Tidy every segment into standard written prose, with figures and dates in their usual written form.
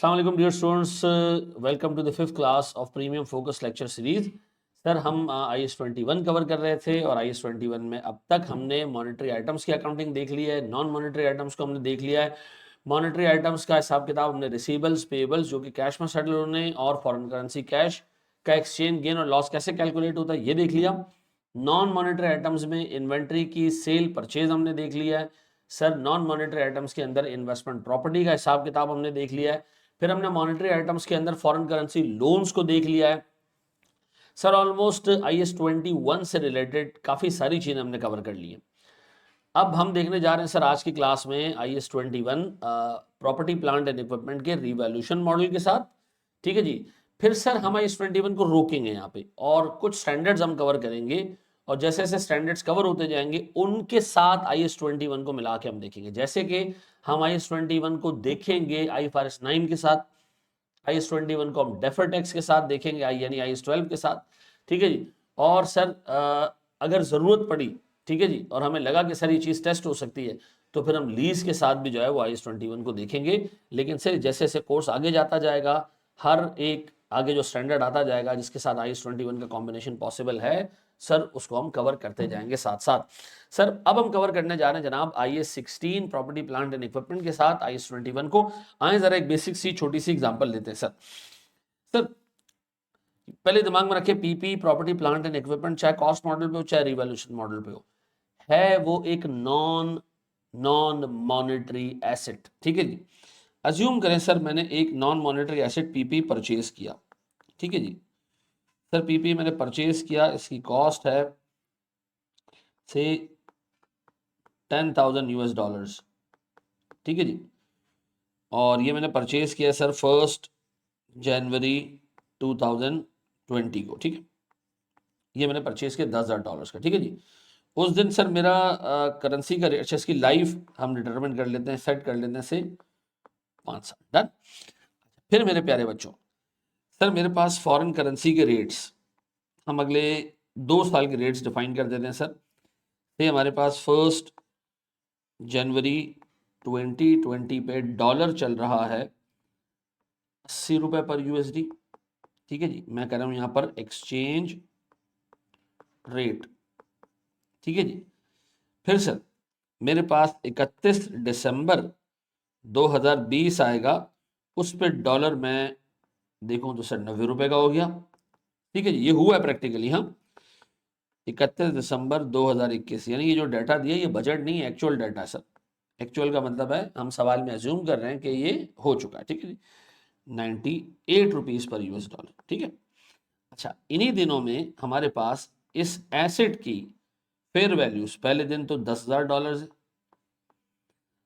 अस्सलाम वालेकुम dear students, welcome to the fifth class of premium focus lecture series. Sir हम IS-21 cover कर रहे थे और IS-21 में अब तक हमने मॉनेटरी आइटम्स की अकाउंटिंग देख ली है, नॉन मॉनेटरी आइटम्स को हमने देख लिया है। मॉनेटरी आइटम्स का हिसाब किताब हमने रिसीवेबल्स, पेएबल्स जो कि कैश में सेटल होने और फॉरेन करेंसी कैश का एक्सचेंज गेन और लॉस कैसे कैलकुलेट होता है ये देख लिया। नॉन मॉनेटरी आइटम्स में इन्वेंट्री की सेल परचेज हमने देख लिया है। सर नॉन मॉनेटरी आइटम्स के अंदर इन्वेस्टमेंट प्रॉपर्टी का हिसाब किताब हमने देख लिया है। फिर हमने मॉनेटरी आइटम्स के अंदर फॉरेन करेंसी लोन्स को देख लिया है। सर ऑलमोस्ट IS-21 से रिलेटेड काफी सारी चीजें हमने कवर कर ली है। अब हम देखने जा रहे हैं सर आज की क्लास में IS-21 property plant and equipment के रिवैल्यूएशन मॉडल के साथ। ठीक है जी। फिर सर हम IS-21 को रोकेंगे यहाँ पे और कुछ स्टैंडर्ड्स हम कवर करेंगे और जैसे जैसे स्टैंडर्ड्स कवर होते जाएंगे उनके साथ IS-21 को मिला के हम देखेंगे। जैसे कि हम IS-21 को देखेंगे IFRS 9 के साथ, IS-21 को हम डेफर टैक्स के साथ देखेंगे यानी IS-12 के साथ। ठीक है जी। और सर अगर जरूरत पड़ी, ठीक है जी, और हमें लगा कि सर ये चीज टेस्ट हो सकती है तो फिर हम लीज के साथ भी जो है वो IS-21 को देखेंगे। लेकिन सर जैसे जैसे कोर्स आगे जाता जाएगा, हर एक आगे जो स्टैंडर्ड आता जाएगा जिसके साथ IS-21 का कॉम्बिनेशन पॉसिबल है सर उसको हम कवर करते जाएंगे साथ साथ। सर अब हम कवर करने जा रहे हैं जनाब IS-16 property plant and equipment के साथ IS-21 को। आए जरा एक बेसिक सी छोटी सी एग्जांपल लेते हैं। सर सर पहले दिमाग में रखे PP property plant and equipment चाहे कॉस्ट मॉडल पे हो चाहे रिवैल्यूएशन मॉडल पे हो, है वो एक नॉन नॉन मॉनेटरी एसेट। ठीक है जी। अज्यूम करें सर मैंने एक non monetary asset PP purchase किया। ठीक है जी। सर पीपी मैंने परचेज किया, इसकी कॉस्ट है से $10,000। ठीक है जी। और ये मैंने परचेज किया सर 1 जनवरी 2020 को। ठीक है, ये मैंने परचेज किया $10,000 का। ठीक है जी। उस दिन सर मेरा करेंसी का रेट, अच्छा इसकी लाइफ हम डिटरमिन कर लेते हैं, सेट कर लेते हैं से 5 साल। डन। फिर मेरे प्यारे बच्चों, सर मेरे पास फॉरेन करेंसी के रेट्स हम अगले 2 साल के रेट्स डिफाइन कर देते हैं। सर ये हमारे पास 1 जनवरी 2020 पे डॉलर चल रहा है 80 रुपए पर USD। ठीक है जी। मैं कह रहा हूं यहां पर एक्सचेंज रेट। ठीक है जी। फिर सर मेरे पास 31 दिसंबर 2020 आएगा, उस पे डॉलर मैं देखूं तो सर 90 रुपए का हो गया। ठीक है जी। ये हुआ है प्रैक्टिकली। हाँ, 31 दिसंबर 2021, यानी ये जो डाटा दिया ये बजट नहीं है, एक्चुअल डाटा है सर। एक्चुअल का मतलब है हम सवाल में अज्यूम कर रहे हैं कि ये हो चुका है। ठीक है जी। 98 रुपीज पर US डॉलर। ठीक है। अच्छा, इन्हीं दिनों में हमारे पास इस एसेट की फेयर वैल्यूज, पहले दिन तो $10,000 है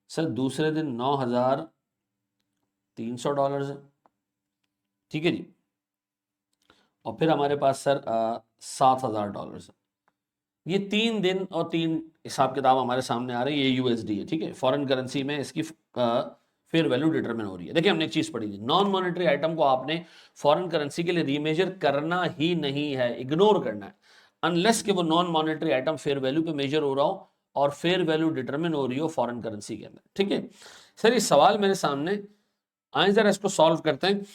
सर, दूसरे दिन $9,300 है। ठीक है जी। और फिर हमारे पास सर $7,000 है। ये 3 दिन और 3 हिसाब किताब हमारे सामने आ रही है। ये USD है। ठीक है, फॉरेन करेंसी में इसकी फेयर वैल्यू डिटरमिन हो रही है। देखिए हमने एक चीज पढ़ी थी, नॉन मॉनेटरी आइटम को आपने फॉरेन करेंसी के लिए रीमेजर करना ही नहीं है, इग्नोर करना है, अनलेस कि वो non monetary item fair value पे मेजर हो रहा हो और फेयर वैल्यू डिटरमिन हो रही हो फॉरेन करेंसी के अंदर। ठीक है सर, ये सवाल मेरे सामने, आए जरा इसको सॉल्व करते हैं।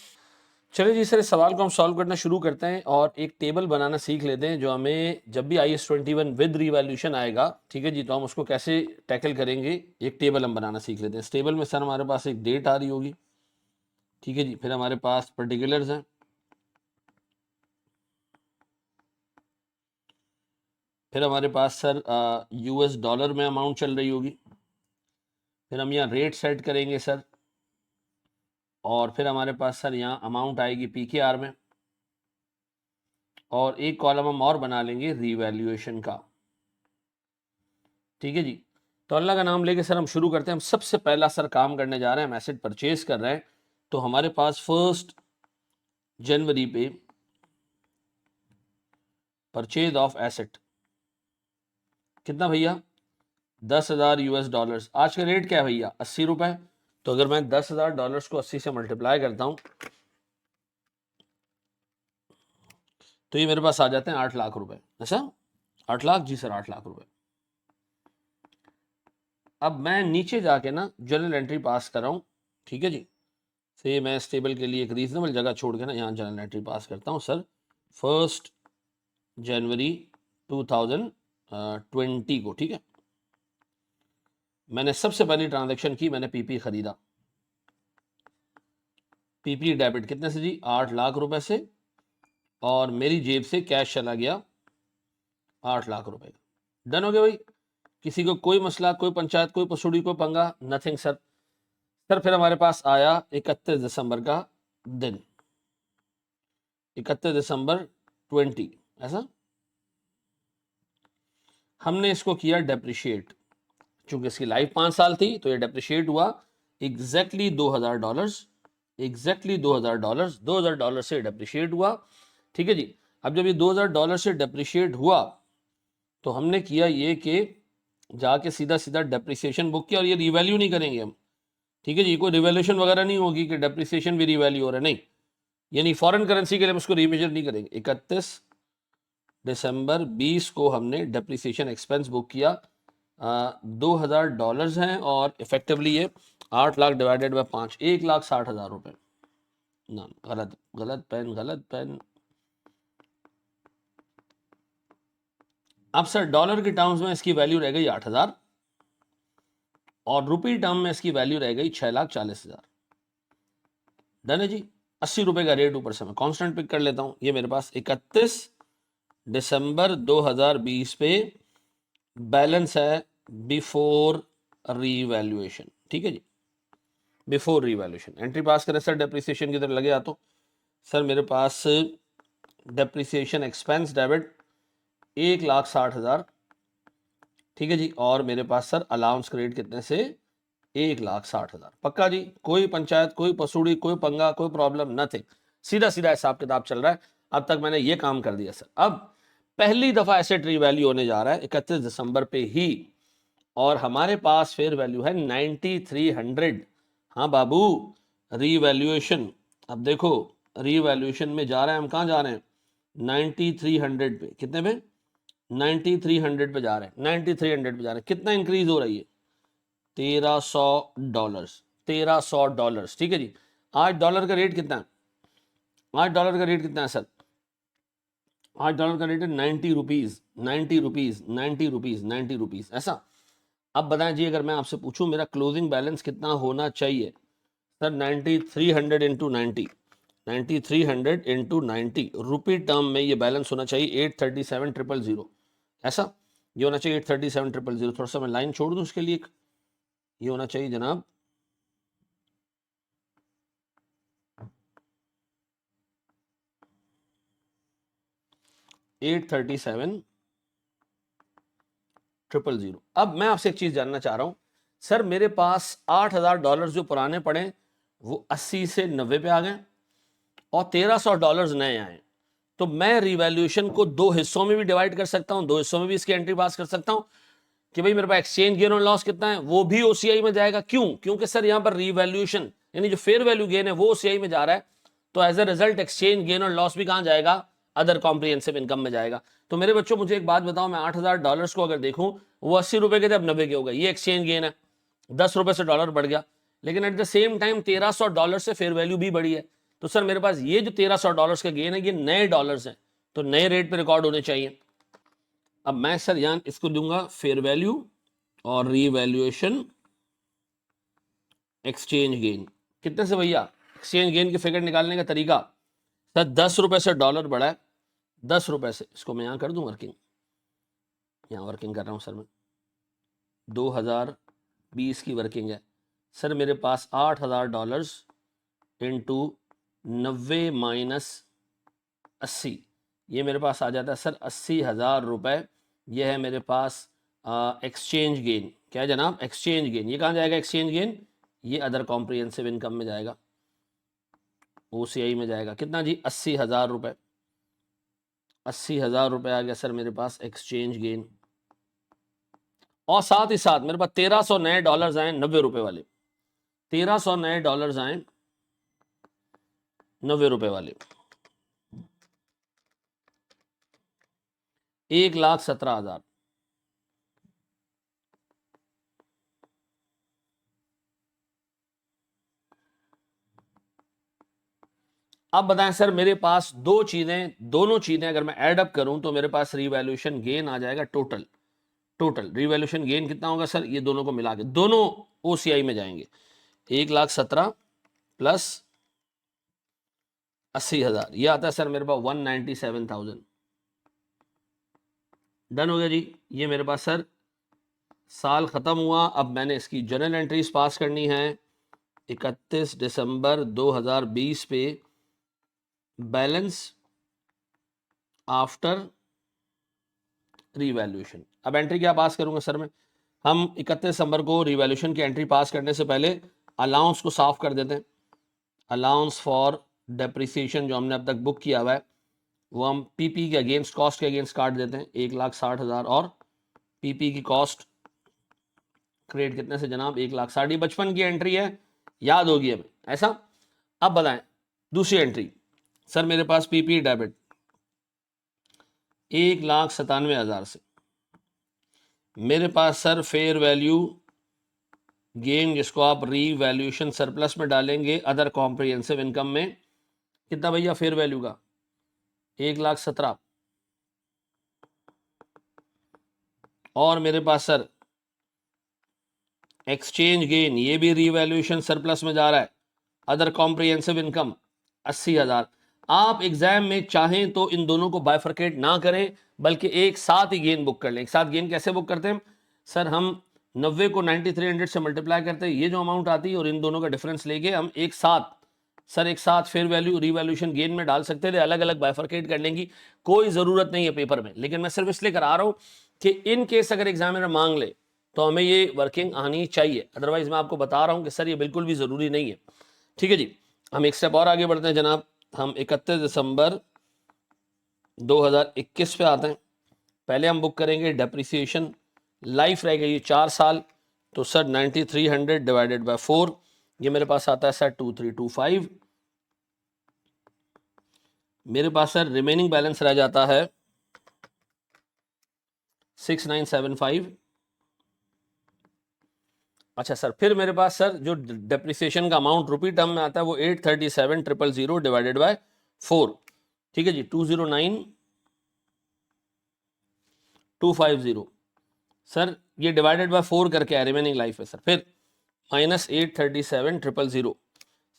चलिए जी सर, इस सवाल को हम सॉल्व करना शुरू करते हैं और एक टेबल बनाना सीख लेते हैं जो हमें जब भी IS-21 विद रिवैल्यूएशन आएगा, ठीक है जी, तो हम उसको कैसे टैकल करेंगे, एक टेबल हम बनाना सीख लेते हैं। इस टेबल में सर हमारे पास एक डेट आ रही होगी। ठीक है जी। फिर हमारे पास पर्टिकुलर्स हैं, फिर हमारे पास सर US डॉलर में अमाउंट चल रही होगी। फिर हम यहाँ रेट सेट करेंगे सर, और फिर हमारे पास सर यहाँ अमाउंट आएगी PKR में, और एक कॉलम हम और बना लेंगे रिवैल्यूएशन का। ठीक है जी। तो अल्लाह का नाम लेके सर हम शुरू करते हैं। हम सबसे पहला सर काम करने जा रहे हैं, हम एसेट परचेज कर रहे हैं। तो हमारे पास 1 जनवरी पे परचेज ऑफ एसेट कितना भैया, $10,000 आज का रेट क्या है भैया, 80 रुपए। तो अगर मैं $10,000 को 80 से मल्टीप्लाई करता हूं तो ये मेरे पास आ जाते हैं 8 लाख रुपए। ऐसा 8 लाख जी सर, 8 लाख रुपए। अब मैं नीचे जाके ना जर्नल एंट्री पास कर रहा हूं। ठीक है जी। से मैं स्टेबल के लिए एक रीजनेबल जगह छोड़ के ना यहाँ जर्नल एंट्री पास करता हूँ सर 1 जनवरी 2020 को, ठीक है। मैंने सबसे पहली ट्रांजैक्शन की, मैंने पीपी खरीदा। पीपी डेबिट कितने से जी? 8 लाख रुपए से, और मेरी जेब से कैश चला गया 8 लाख रुपए का। डन हो गया भाई, किसी को कोई मसला, कोई पंचायत, कोई पसूड़ी, कोई पंगा, नथिंग सर। सर फिर हमारे पास आया 31 दिसंबर का दिन, 31 दिसंबर 20, ऐसा हमने इसको किया डेप्रिशिएट। चूंकि इसकी लाइफ 5 साल थी तो ये डेप्रिशिएट हुआ एग्जैक्टली $2000, एग्जैक्टली $2000 से डेप्रिशिएट हुआ, ठीक है जी। अब जब ये $2000 से डेप्रिशिएट हुआ तो हमने किया ये कि जाके सीधा सीधा डेप्रिसिएशन बुक किया, और ये रिवैल्यू नहीं करेंगे हम, ठीक है जी। कोई रिवैल्यूएशन वगैरह नहीं होगी कि डेप्रिसिएशन भी रिवैल्यू हो रहा है, नहीं, यानी फॉरेन करेंसी के लिए हम उसको रीमेजर नहीं करेंगे। 31 दिसंबर 20 को हमने डेप्रिसिएशन एक्सपेंस बुक किया, $2000 हैं, और इफेक्टिवली ये 8 लाख डिवाइडेड बाय 5, 1,60,000 रुपए। ना, गलत गलत पेन, गलत पेन। अब सर डॉलर के टर्म्स में इसकी वैल्यू रह गई 8,000, और रुपी टर्म में इसकी वैल्यू रह गई 6,40,000। डन है जी। 80 रुपए का रेट ऊपर से मैं कांस्टेंट पिक कर लेता हूं। ये मेरे पास 31 दिसंबर 2020 पे बैलेंस है बिफोर रीवैल्यूएशन, ठीक है जी, बिफोर रीवैल्यूएशन। एंट्री पास करें सर, डेप्रिसिएशन की तरफ लगे आ तो सर मेरे पास डेप्रिसिएशन एक्सपेंस डेबिट 1,60,000, ठीक है जी, और मेरे पास सर अलाउंस क्रेडिट कितने से? 1,60,000। पक्का जी, कोई पंचायत, कोई पसूड़ी, कोई पंगा, कोई प्रॉब्लम, नथिंग, सीधा सीधा हिसाब किताब चल रहा है। अब तक मैंने ये काम कर दिया सर। अब पहली दफा एसेट रीवैल्यू होने जा रहा है 31 दिसंबर पे ही, और हमारे पास फेयर वैल्यू है 9300। हाँ बाबू, रीवैल्यूएशन। अब देखो रीवैल्यूएशन में जा रहे हैं हम, कहाँ जा रहे हैं? 9300 पे। कितने पे? 9300 पे जा रहे हैं, 9300 पे जा रहे हैं। कितना इंक्रीज हो रही है? $1300, $1300, ठीक है जी। आज डॉलर का रेट कितना है? आज डॉलर का रेट कितना है सर? आज डॉलर का रेट है 90 रुपीज, 90 रुपीज, 90 रुपीज, 90 रुपीज, ऐसा। अब बताएं जी, अगर मैं आपसे पूछूं मेरा क्लोजिंग बैलेंस कितना होना चाहिए sir? 9300 into 90, 9300 into 90 rupee term में ये बैलेंस होना चाहिए 837,000, ऐसा। ये होना चाहिए 837,000। थोड़ा सा मैं लाइन छोड़ दूं उसके लिए, ये होना चाहिए जनाब 837,000। अब मैं आपसे एक चीज जानना चाह रहा हूं सर, मेरे पास $8,000 जो पुराने पड़े वो 80 से 90 पे आ गए, और $1,300 नए आए। तो मैं रिवैल्यूएशन को दो हिस्सों में भी डिवाइड कर सकता हूं, दो हिस्सों में भी इसकी एंट्री पास कर सकता हूं कि भाई मेरे पास एक्सचेंज गेन और लॉस कितना है, वो भी ओसीआई में जाएगा। क्यों? क्योंकि सर यहां पर रिवैल्यूएशन यानी जो फेयर वैल्यू गेन है वो ओसीआई में जा रहा है, तो as a result exchange gain और लॉस भी कहां जाएगा? अदर कॉम्प्रिहेंसिव इनकम में जाएगा। तो मेरे बच्चों मुझे एक बात बताओ, मैं $8,000 को अगर देखूं, वो 80 रुपए के थे, अब 90 के हो गए, ये एक्सचेंज गेन है। 10 रुपए से डॉलर बढ़ गया, लेकिन एट द सेम टाइम $1,300 से फेयर वैल्यू भी बढ़ी है। तो सर मेरे पास ये जो $1,300 का गेन है ये नए डॉलर्स हैं, तो नए रेट पे रिकॉर्ड होने चाहिए। अब मैं सर यहां इसको दूंगा फेयर वैल्यू और रीवैल्यूएशन एक्सचेंज गेन। कितने से भैया? एक्सचेंज गेन की फिगर निकालने का तरीका सर, 10 रुपए से डॉलर बढ़ा है, 10 रुपए से। इसको मैं यहां कर दूं वर्किंग, यहां वर्किंग कर रहा हूं सर मैं, 2020 की वर्किंग है सर। मेरे पास $8,000 इंटू 90 माइनस 80, ये मेरे पास आ जाता है सर 80,000 रुपए। ये है मेरे पास एक्सचेंज गेन। क्या है जनाब? Exchange gain. ये कहाँ जाएगा एक्सचेंज गेन? ये अदर कॉम्प्रिहेंसिव इनकम में जाएगा, ओसीआई में जाएगा। कितना जी? 80,000 रुपए। 80,000 रुपए आ गया सर मेरे पास एक्सचेंज गेन, और साथ ही साथ मेरे पास 1,300 नए डॉलर्स आए 90 रुपए वाले, 1,300 नए डॉलर्स आए 90 रुपए वाले, 1,17,000। अब बताएं सर, मेरे पास दोनों चीजें अगर मैं ऐड अप करूं तो मेरे पास रिवैल्यूएशन गेन आ जाएगा टोटल रिवैल्यूएशन गेन कितना होगा सर, ये दोनों को मिला के दोनों ओसीआई में जाएंगे, 1,17,000 प्लस 80,000, ये आता है सर मेरे पास 197,000। डन हो गया जी। ये मेरे पास सर साल खत्म हुआ। अब मैंने इसकी जर्नल एंट्रीज पास करनी है। 31 दिसंबर 2020 पे बैलेंस आफ्टर रिवैल्यूएशन। अब एंट्री क्या पास करूंगा सर मैं, हम 31 दिसंबर को रिवैल्यूएशन की एंट्री पास करने से पहले अलाउंस को साफ कर देते हैं। अलाउंस फॉर डेप्रिसिएशन जो हमने अब तक बुक किया हुआ है वो हम पीपी के अगेंस्ट, कॉस्ट के अगेंस्ट काट देते हैं, 1,60,000 और पीपी की कॉस्ट क्रिएट कितने से जनाब, 1,60,000। बचपन की एंट्री है, याद होगी हमें ऐसा। अब बताएं दूसरी एंट्री सर, मेरे पास पीपी डेबिट 1,97,000 से मेरे पास सर फेयर वैल्यू गेन, जिसको आप रीवैल्यूएशन सरप्लस में डालेंगे अदर कॉम्प्रिहेंसिव इनकम में, कितना भैया फेयर वैल्यू का, 1,17,000। और मेरे पास सर एक्सचेंज गेन, ये भी रीवैल्यूएशन सरप्लस में जा रहा है, अदर कॉम्प्रिहेंसिव इनकम 80,000। आप एग्जाम में चाहें तो इन दोनों को बाइफरकेट ना करें, बल्कि एक साथ ही गेन बुक कर लें। एक साथ गेन कैसे बुक करते हैं सर, हम 90 को 9300 से मल्टीप्लाई करते हैं, ये जो अमाउंट आती है और इन दोनों का डिफरेंस लेके हम एक साथ फेयर वैल्यू रिवैल्यूएशन गेन में डाल सकते थे। अलग अलग बाइफरकेट करने की कोई ज़रूरत नहीं है पेपर में, लेकिन मैं सिर्फ इसलिए करा रहा हूँ कि इन केस अगर एग्जामिनर मांग ले तो हमें ये वर्किंग आनी चाहिए। अदरवाइज मैं आपको बता रहा हूँ कि सर ये बिल्कुल भी ज़रूरी नहीं है। ठीक है जी, हम एक स्टेप और आगे बढ़ते हैं जनाब। हम 31 दिसंबर 2021 पे आते हैं। पहले हम बुक करेंगे डेप्रिसिएशन, लाइफ रहेगा ये 4 साल, तो सर 9300 डिवाइडेड बाय 4, ये मेरे पास आता है सर 2325। मेरे पास सर रिमेनिंग बैलेंस रह जाता है 6975। अच्छा सर, फिर मेरे पास सर जो डेप्रिसिएशन का अमाउंट रुपी टर्म में आता है वो 837,000 डिवाइडेड बाय 4। ठीक है जी, 209,250 सर, ये डिवाइडेड बाय 4 करके है रिमेनिंग लाइफ है सर। फिर माइनस 837,000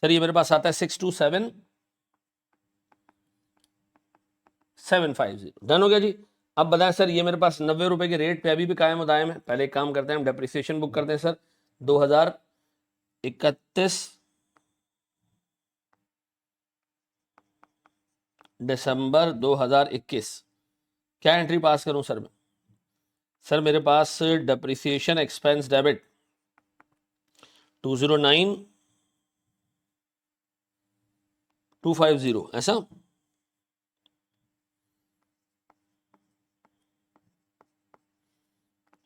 सर, ये मेरे पास आता है 627,750। डन हो गया जी। अब बताएं सर, ये मेरे पास 90 रुपए के रेट पे अभी भी कायम दायम है। पहले एक काम करते हैं, हम डेप्रिसिएशन बुक करते हैं सर 2031 दिसंबर 2021। क्या एंट्री पास करूं सर मैं, सर मेरे पास डेप्रिसिएशन एक्सपेंस डेबिट 209,250 ऐसा।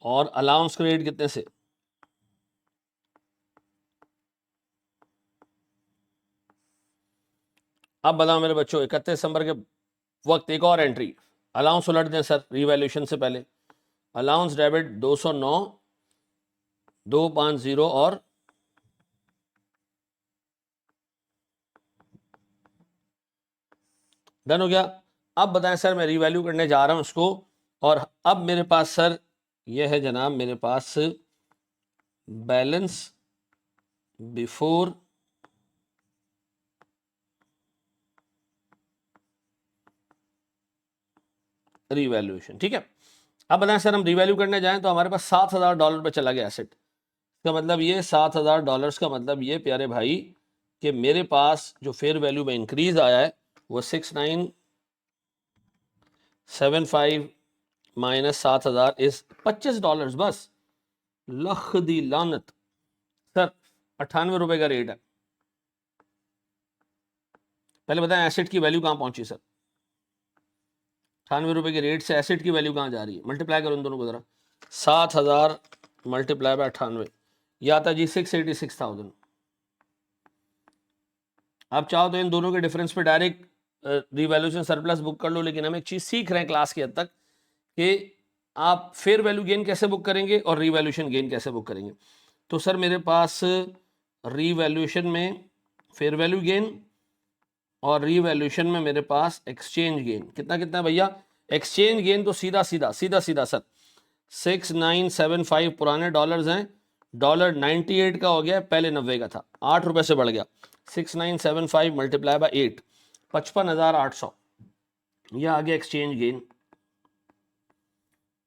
और अलाउंस क्रेडिट कितने से, अब बताओ मेरे बच्चों, 31 दिसंबर के वक्त एक और एंट्री, अलाउंस उलट दें सर रिवैल्यूएशन से पहले। अलाउंस डेबिट 209,250 और डन हो गया। अब बताएं सर, मैं रिवैल्यू करने जा रहा हूं इसको, और अब मेरे पास सर यह है जनाब, मेरे पास बैलेंस बिफोर रिवैल्यूएशन। ठीक है, अब बताएं सर, हम रिवैल्यू करने जाएं तो हमारे पास $7,000 पे चला गया एसेट। इसका मतलब ये $7,000 का मतलब ये प्यारे भाई कि मेरे पास जो फेयर वैल्यू में इंक्रीज आया है वो 6975 माइनस 7,000 इज $25 बस। लख दी लानत सर, 98 रुपए का रेट है। पहले बताएं एसेट की वैल्यू कहां पहुंची सर, 98 रुपए के रेट से एसेट की वैल्यू कहां जा रही है, मल्टीप्लाई करो इन दोनों को जरा, 7,000 मल्टीप्लाई बाय 98, यह आता जी 686,000। आप चाहो तो इन दोनों के डिफरेंस पे डायरेक्ट रिवैल्यूएशन सरप्लस बुक कर लो, लेकिन हम एक चीज सीख रहे हैं क्लास के हद तक कि आप फेयर वैल्यू गेन कैसे बुक करेंगे और रिवैल्यूएशन गेन कैसे बुक करेंगे। तो सर मेरे पास रिवैल्यूएशन में फेयर वैल्यू गेन और रीवैल्यूएशन में मेरे पास एक्सचेंज गेन कितना कितना है भैया? एक्सचेंज गेन तो सीधा सीधा सर 6975 पुराने डॉलर्स हैं, डॉलर 98 का हो गया, पहले 90 का था, 8 रुपए से बढ़ गया। 6975 मल्टीप्लाई बाय 8, 55,800, यह आ गया एक्सचेंज गेन।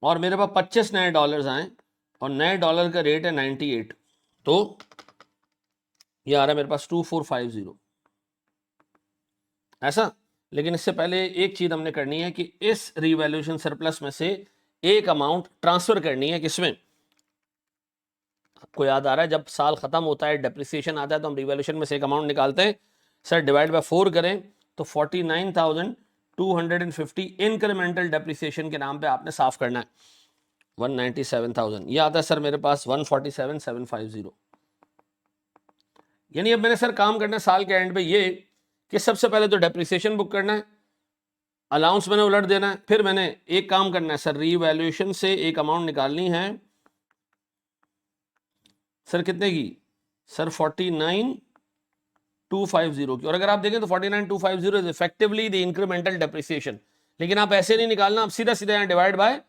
और मेरे पास 25 नए डॉलर्स आए और नए डॉलर का रेट है 98, तो ये आ रहा है मेरे पास 2450 ऐसा। लेकिन इससे पहले एक चीज हमने करनी है कि इस रिवैल्यूएशन सरप्लस में से एक अमाउंट ट्रांसफर करनी है, किसमें? आपको याद आ रहा है जब साल खत्म होता है, डेप्रिसिएशन आता है, तो हम रिवैल्यूएशन में से एक अमाउंट निकालते हैं। सर डिवाइड बाय 4 करें तो 49,250 इंक्रीमेंटल डेप्रिसिएशन के नाम पे आपने साफ करना है। 197,000 ये आता है सर मेरे पास 147,750। यानी अब मैंने सर काम करना है साल के एंड पे ये कि सबसे पहले तो डेप्रिसिएशन बुक करना है, अलाउंस मैंने उलट देना है, फिर मैंने एक काम करना है सर रीवैल्यूएशन से एक अमाउंट निकालनी है सर कितने की? सर 49,250 की। और अगर आप देखें तो 49,250 is effectively the incremental depreciation. लेकिन आप ऐसे नहीं निकालना, आप सीधा सीधा यहाँ डिवाइड बाय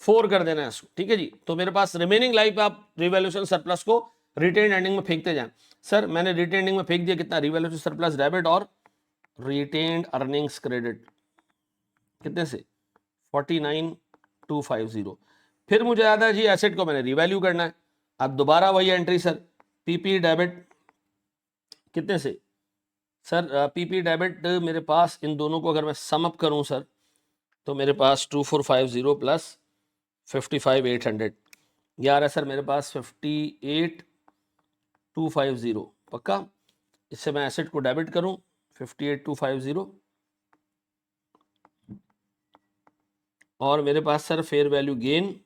4 कर देना है इसको, ठीक है जी। तो मेरे पास रिमेनिंग लाइफ आप रिवैल्यूएशन सरप्लस को रिटेन एंडिंग में फेंकते जाएं। सर मैंने रिटेन एंडिंग में फेंक दिया कितना? रिवैल्यूएशन सरप्लस डेबिट और रिटेन्ड अर्निंग्स क्रेडिट कितने से? 49,250। फिर मुझे याद है जी एसेट को मैंने रिवैल्यू करना है। अब दोबारा वही एंट्री सर, पीपी डेबिट कितने से? सर पीपी डेबिट मेरे पास इन दोनों को अगर मैं सम अप करूं सर, तो मेरे पास 2450 प्लस 55,800 ये आ रहा है सर मेरे पास 58,250 पक्का। इससे मैं एसेट को डेबिट करूं 58,250 और मेरे पास सर फेयर वैल्यू गेन,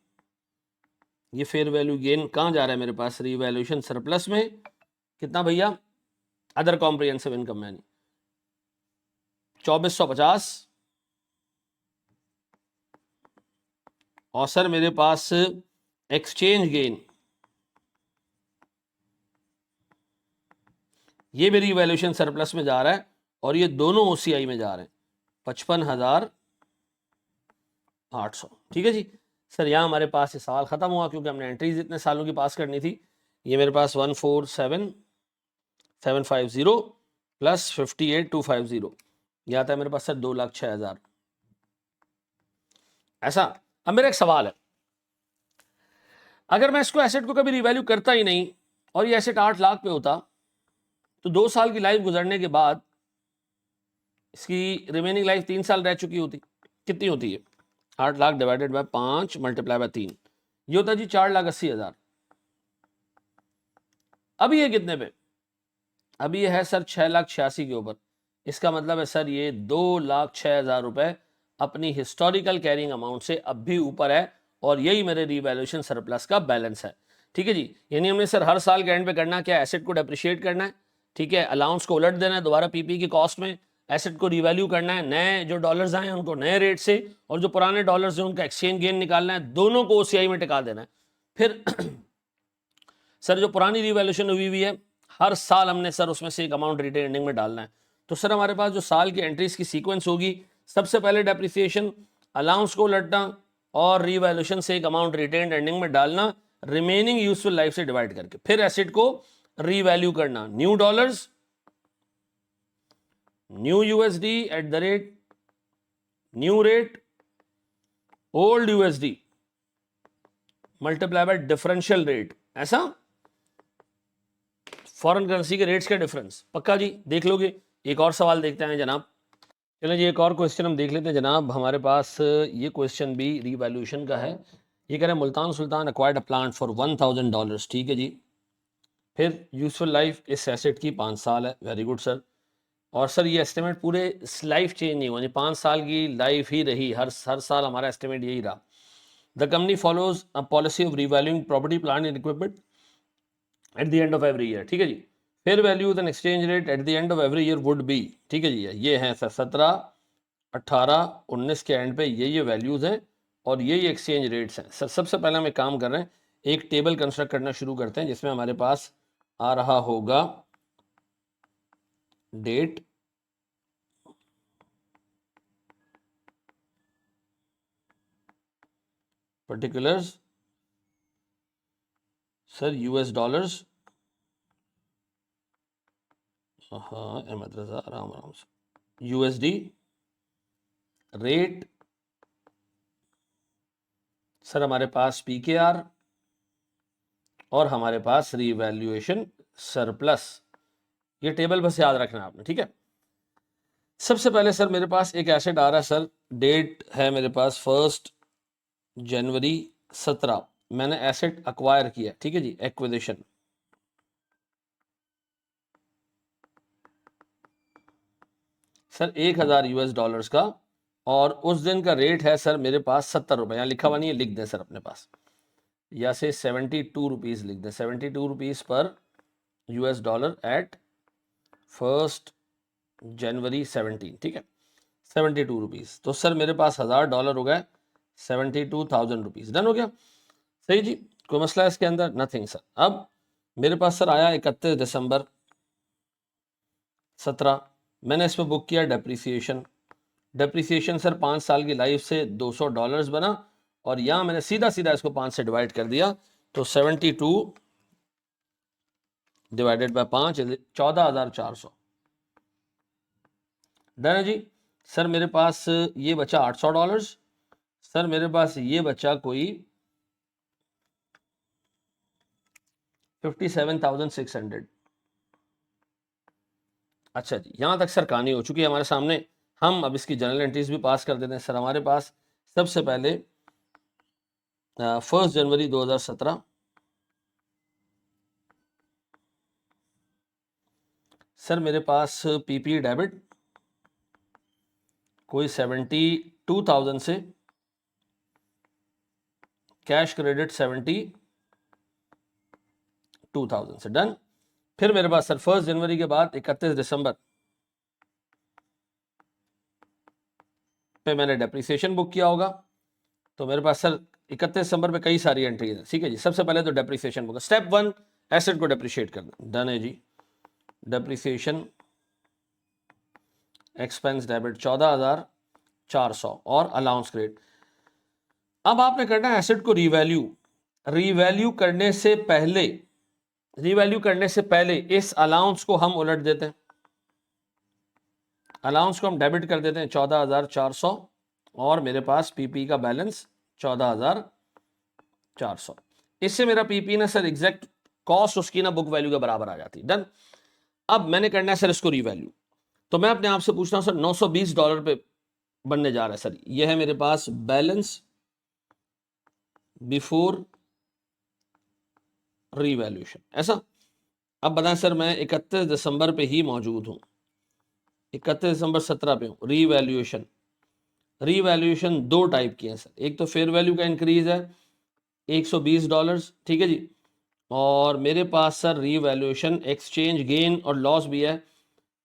ये फेयर वैल्यू गेन कहाँ जा रहा है मेरे पास? रीवैल्यूएशन सरप्लस में कितना भैया? अदर कॉम्प्रिहेंसिव इनकम में 2450। और सर मेरे पास एक्सचेंज गेन, ये भी रीवैल्यूएशन सरप्लस में जा रहा है और ये दोनों ओसीआई में जा रहे हैं 55,800, ठीक है जी। सर यहाँ हमारे पास ये सवाल खत्म हुआ क्योंकि हमने एंट्रीज इतने सालों की पास करनी थी। ये मेरे पास 147,750 प्लस 58,250 ये आता है मेरे पास सर 2,06,000 ऐसा। अब मेरा एक सवाल है, अगर मैं इसको एसेट को कभी रिवैल्यू करता ही नहीं और ये एसेट 8 लाख पे होता, तो 2 साल की लाइफ गुजरने के बाद इसकी रिमेनिंग लाइफ 3 साल रह चुकी होती, कितनी होती है? 8 lakh divided by 5 multiply by 3, ये होता है जी 4,80,000। अभी ये कितने पे? अभी ये है सर 6,86,000 के ऊपर। इसका मतलब है सर ये 2,06,000 रुपए अपनी हिस्टोरिकल कैरिंग अमाउंट से अब भी ऊपर है और यही मेरे रिवैल्यूएशन सरप्लस का बैलेंस है, ठीक है जी। यानी हमने सर हर साल के एंड पे करना क्या? एसेट को डेप्रिशिएट करना है, ठीक है, अलाउंस को उलट देना है दोबारा पीपी की कॉस्ट में, एसेट को रिवैल्यू करना है, नए जो डॉलर्स आए हैं उनको नए रेट से, और जो पुराने डॉलर्स हैं उनका एक्सचेंज गेन निकालना है, दोनों को ओसीआई में टिका देना है। फिर सर जो पुरानी रिवैल्यूएशन हुई है हर साल हमने सर उसमें से एक अमाउंट रिटेन एंडिंग में डालना है। तो सर हमारे पास जो साल की एंट्रीज की सीक्वेंस होगी, सबसे पहले डेप्रिसिएशन, अलाउंस को उलटना और रिवैल्यूएशन से एक अमाउंट रिटेन एंडिंग में डालना, रिमेनिंग यूजफुल लाइफ से डिवाइड करके, फिर एसेट को रीवैल्यू करना, new dollars, new USD at the rate, new rate, old USD multiply by differential rate, ऐसा फॉरेन करेंसी के रेट्स का डिफरेंस। पक्का जी, देख लोगे। एक और सवाल देखते हैं जनाब। चलो जी एक और क्वेश्चन हम देख लेते हैं जनाब। हमारे पास ये क्वेश्चन भी रीवैल्यूएशन का है। ये कह रहे हैं Multan Sultan acquired a plant for $1,000, ठीक है जी। फिर यूजफुल लाइफ इस एसेट की 5 साल है, वेरी गुड सर। और सर ये एस्टिमेट पूरे लाइफ चेंज नहीं हुआ, 5 साल की लाइफ ही रही, हर साल हमारा एस्टिमेट यही रहा। The company follows a policy of revaluing property plant and equipment at the end of every year, ठीक है जी। Fair value and exchange rate at the end of every year would be, ठीक है जी। ये है sir 17, 18, 19 के and पे ये वैल्यूज हैं और ये एक्सचेंज रेट्स हैं। सर सबसे पहले हम एक काम कर रहे हैं, एक टेबल कंस्ट्रक्ट करना शुरू करते हैं जिसमें हमारे पास आ रहा होगा date, particulars sir US dollars, हाँ अहमद रजा आराम आराम से, यूएसडी रेट सर हमारे पास पीकेआर और हमारे पास रीवैल्यूएशन सरप्लस। ये टेबल बस याद रखना आपने, ठीक है। सबसे पहले सर मेरे पास एक एसेट आ रहा है सर, डेट है मेरे पास 1 जनवरी 17, मैंने एसेट अक्वायर किया, ठीक है जी, एक्विजिशन। सर 1000 यूएस डॉलर्स का, और उस दिन का रेट है सर मेरे पास 70 रुपये, यहाँ लिखा हुआ नहीं है, लिख दें सर अपने पास, या से 72 रुपीज़ लिख दें, 72 रुपीज़ पर यूएस डॉलर एट 1 जनवरी 17, ठीक है, 72 रुपीज़। तो सर मेरे पास $1000 हो गए, 72,000 रुपीज़, डन हो गया, सही जी, कोई मसला है इसके अंदर? Nothing sir. अब मेरे पास सर आया 31 दिसंबर 17, मैंने इसमें बुक किया डेप्रिसिएशन। डेप्रिसिएशन सर 5 साल की लाइफ से $200 बना, और यहाँ मैंने सीधा सीधा इसको 5 से डिवाइड कर दिया, तो 72 डिवाइडेड बाय 5 14,400, डन है जी। सर मेरे पास ये बचा $800, सर मेरे पास ये बचा कोई 57,600। अच्छा जी, यहाँ तक सर कहानी हो चुकी है हमारे सामने, हम अब इसकी जनरल एंट्रीज भी पास कर देते हैं। सर हमारे पास सबसे पहले 1 जनवरी 2017, सर मेरे पास पीपी डेबिट कोई 72,000 से, कैश क्रेडिट 72,000 से, डन। फिर मेरे पास सर 1 जनवरी के बाद 31 दिसंबर पे मैंने डेप्रिसिएशन बुक किया होगा, तो मेरे पास सर 31 दिसंबर पे कई सारी एंट्री है, ठीक है जी। सबसे पहले तो डेप्रिसिएशन बुक, स्टेप 1 एसेट को डेप्रिशिएट करना, डन है जी। डेप्रिसिएशन एक्सपेंस डेबिट 14,400 और अलाउंस क्रेडिट। अब आपने करना है एसेट को रीवैल्यू, रीवैल्यू करने से पहले इस अलाउंस को हम उलट देते हैं, अलाउंस को हम डेबिट कर देते हैं 14,400, और मेरे पास पीपी का बैलेंस 14,400। इससे मेरा पीपी ना सर एग्जैक्ट कॉस्ट उसकी ना बुक वैल्यू के बराबर आ जाती है, डन। अब मैंने करना है सर इसको रीवैल्यू, तो मैं अपने आप से पूछता हूं सर $920 पे बनने जा रहा है सर, ये है मेरे पास बैलेंस बिफोर रीवैल्यूएशन, ऐसा। अब बताएं सर, मैं 31 दिसंबर पे ही मौजूद हूं, 31 दिसंबर 17 पे हूं। रीवैल्यूएशन, रीवैल्यूएशन दो टाइप की है सर, एक तो फेयर वैल्यू का इंक्रीज है $120, ठीक है जी, और मेरे पास सर रीवैल्यूएशन एक्सचेंज गेन और लॉस भी है,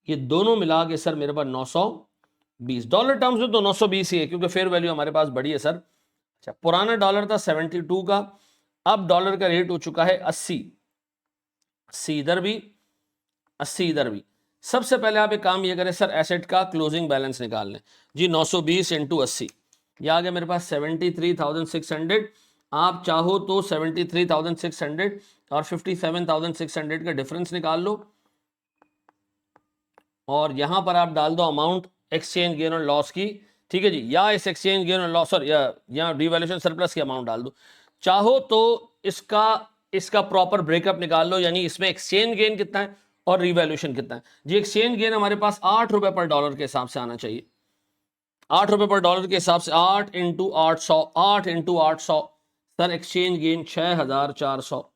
ये दोनों मिला के सर मेरे पास $920 डॉलर टर्म्स में तो 920 ही है, क्योंकि फेयर वैल्यू हमारे पास बड़ी है सर। अच्छा, पुराना डॉलर था 72 का, अब डॉलर का रेट हो चुका है 80, 80 इधर भी, 80 इधर भी। सबसे पहले आप एक काम ये करें सर, एसेट का क्लोजिंग बैलेंस निकाल लें जी, 920 इंटू 80, ये आ गया मेरे पास 73,600। आप चाहो तो 73,600 और 57,600 का डिफरेंस निकाल लो, और यहां पर आप डाल दो अमाउंट एक्सचेंज गेन और लॉस की, ठीक है जी, या इस एक्सचेंज गेन और लॉस और या रिवैल्यूएशन सरप्लस की अमाउंट डाल दो। चाहो तो इसका प्रॉपर ब्रेकअप निकाल लो, यानी इसमें एक्सचेंज गेन कितना है और रिवैल्यूएशन कितना है जी। एक्सचेंज गेन हमारे पास ₹8 पर डॉलर के हिसाब से आना चाहिए, ₹8 पर डॉलर के हिसाब से, 8 into 800, 8 into 800 sir, exchange gain 6,400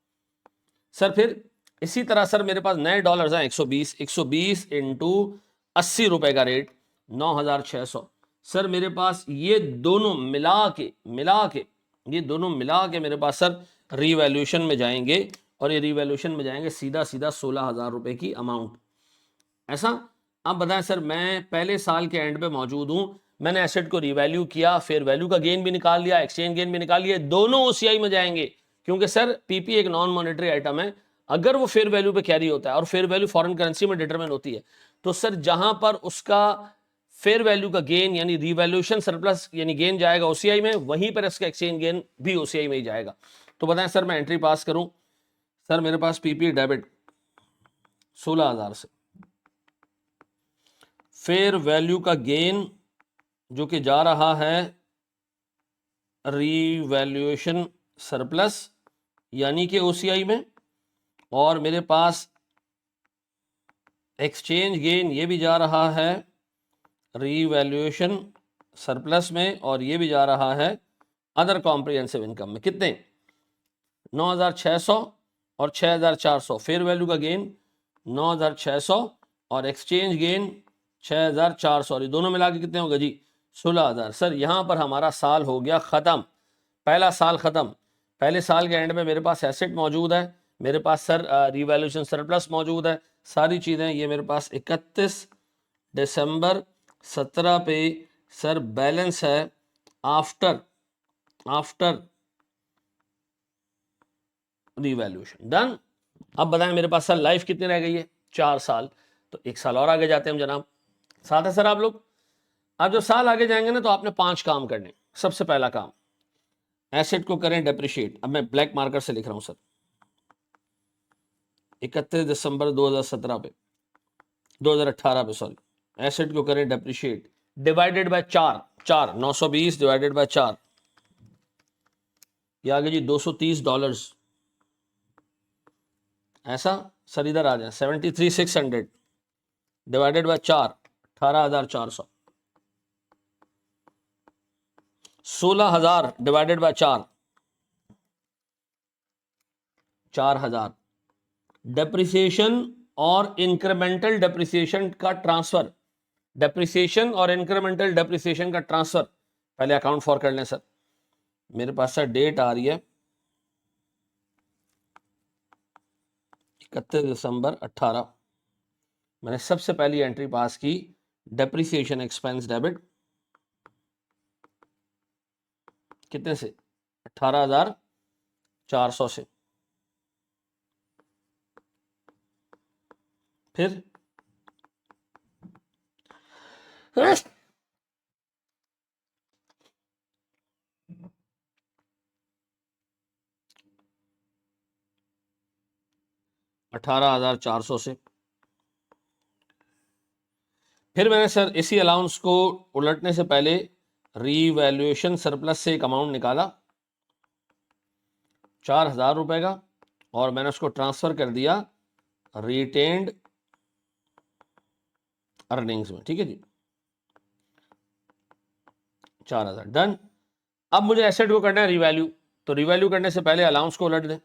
sir. फिर इसी तरह सर मेरे पास नए डॉलर्स हैं 120 इंटू ₹80 का रेट 9,600 सर। मेरे पास ये दोनों मिला के मेरे पास सर रीवैल्यूएशन में जाएंगे, और ये रीवैल्यूएशन में जाएंगे सीधा 16,000 रुपए की अमाउंट, ऐसा। अब बताएं सर, मैं पहले साल के एंड पे मौजूद हूं, मैंने एसेट को रीवैल्यू किया, फेयर वैल्यू का गेन भी निकाल लिया, एक्सचेंज गेन भी निकाल लिया, दोनों ओसीआई में जाएंगे, क्योंकि सर पीपी एक नॉन मॉनेटरी आइटम है, अगर वो फेयर वैल्यू पे कैरी होता है, और फेयर वैल्यू फॉरेन करेंसी में डिटरमिन होती है, तो सर जहां पर उसका फेयर वैल्यू का गेन यानी रिवैल्यूएशन सरप्लस यानी गेन जाएगा ओसीआई में, वहीं पर इसका एक्सचेंज गेन भी ओसीआई में ही जाएगा। तो बताएं सर मैं एंट्री पास करूं, सर मेरे पास पीपी डेबिट 16,000 से फेयर वैल्यू का गेन जो कि जा रहा है रिवैल्यूएशन सरप्लस यानी कि ओसीआई में, और मेरे पास एक्सचेंज गेन ये भी जा रहा है रीवैल्यूएशन सरप्लस में, और ये भी जा रहा है अदर कॉम्प्रिहेंसिव इनकम में। कितने? 9,600 और 6,400 फेयर वैल्यू का गेन 9,600 और एक्सचेंज गेन 6,400, और ये दोनों मिला के कितने होगा जी? 16,000। सर यहाँ पर हमारा साल हो गया ख़त्म, पहला साल ख़त्म। पहले साल के एंड में मेरे पास एसेट मौजूद है, मेरे पास सर रिवैल्यूएशन सरप्लस मौजूद है, सारी चीज़ें ये मेरे पास 31 दिसंबर 17 पे सर बैलेंस है आफ्टर रिवैल्यूएशन। डन। अब बताएं मेरे पास सर लाइफ कितनी रह गई है? 4 साल। तो 1 साल और आगे जाते हैं हम जनाब। साथ है सर आप लोग? अब जब साल आगे जाएंगे ना तो आपने 5 काम करने। सबसे पहला काम, एसेट को करें डेप्रिशिएट। अब मैं ब्लैक मार्कर से लिख रहा हूं सर, 31 दिसंबर 2017 पे 2018 पे सॉरी, एसेट को करें depreciate divided by 4 920 divided by 4, ये आ गया जी $230। ऐसा सर इधर आ जाए 73,600 divided by 4 18,400, 16,000 divided by 4 4,000। Depreciation और इंक्रीमेंटल डेप्रिसिएशन का ट्रांसफर, डेप्रिसिएशन और इंक्रीमेंटल डेप्रिसिएशन का ट्रांसफर पहले अकाउंट फॉर कर लें सर। मेरे पास सर डेट आ रही है 31 दिसंबर 18, मैंने सबसे पहली एंट्री पास की डेप्रिसिएशन एक्सपेंस डेबिट कितने से? 18,400 से। फिर 18,400 से। फिर मैंने सर इसी अलाउंस को उलटने से पहले रीवैल्यूएशन सरप्लस से एक अमाउंट निकाला 4,000 रुपए का, और मैंने उसको ट्रांसफर कर दिया रिटेन्ड अर्निंग्स में। ठीक है जी, 4,000 डन। अब मुझे एसेट को करना है रिवैल्यू, तो रिवैल्यू करने से पहले अलाउंस को उलट दें।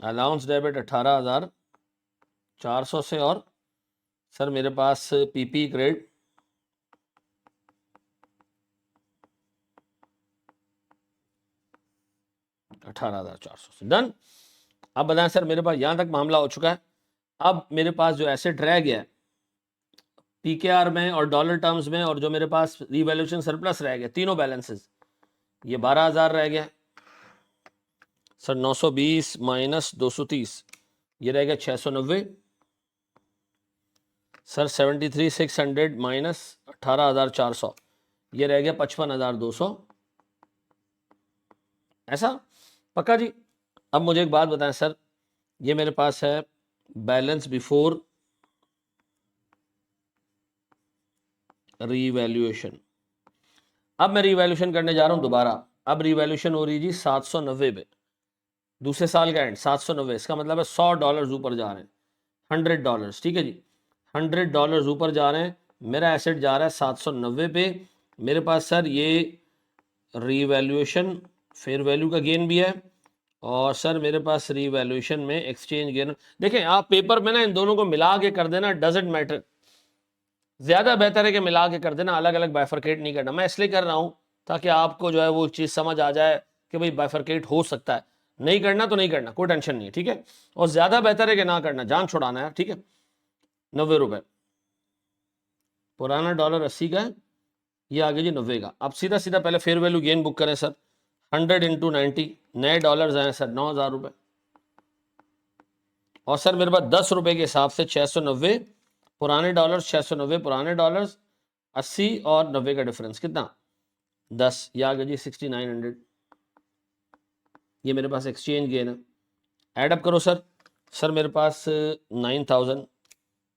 अलाउंस डेबिट 18,400 से, और सर मेरे पास पीपी क्रेडिट 18,400 से। डन। अब बताएं सर मेरे पास यहां तक मामला हो चुका है। अब मेरे पास जो एसेट रह गया है पीकेआर में और डॉलर टर्म्स में, और जो मेरे पास रिवैल्यूएशन सरप्लस रह गया, तीनों बैलेंसेस, ये 12,000 रह गया सर। 920 माइनस 230 ये रह गया 690 सर। 73,600 माइनस 18,400 ये रह गया 55,200। ऐसा पक्का जी? अब मुझे एक बात बताएं सर, ये मेरे पास है बैलेंस बिफोर रीवैल्यूएशन। अब मैं रीवैल्यूएशन करने जा रहा हूं दोबारा। अब रीवैल्यूएशन हो रही जी 790 पे, दूसरे साल का एंड 790, इसका मतलब है $100 ऊपर जा रहे हैं, $100। ठीक है जी, $100 ऊपर जा रहे हैं। मेरा एसेट जा रहा है 790 पे। मेरे पास सर ये रीवैल्यूएशन फेयर वैल्यू का गेन भी है, और सर मेरे पास रीवैल्यूएशन में एक्सचेंज गेन। देखें आप पेपर में ना इन दोनों को मिला के कर देना, डजेंट मैटर, ज्यादा बेहतर है कि मिला के कर देना, अलग अलग बाइफरकेट नहीं करना। मैं इसलिए कर रहा हूं ताकि आपको जो है वो चीज समझ आ जाए कि भाई बाइफरकेट हो सकता है। नहीं करना तो नहीं करना, कोई टेंशन नहीं है। ठीक है, और ज्यादा बेहतर है कि ना करना, जान छुड़ाना है। ठीक है, 90 रुपए पुराना $80 का है, ये आ गया जी 90 का। अब सीधा सीधा पहले फेयर वैल्यू गेन बुक करें सर। 100 इंटू 90 नए डॉलर्स आए सर 9,000 रुपए, और सर मेरे पास 10 रुपए के हिसाब से 690 पुराने डॉलर्स 690 पुराने डॉलर्स, 80 और 90 का डिफरेंस कितना 10, ये आ गया जी 6900। ये मेरे पास एक्सचेंज गेन है, ऐड अप करो सर मेरे पास 9000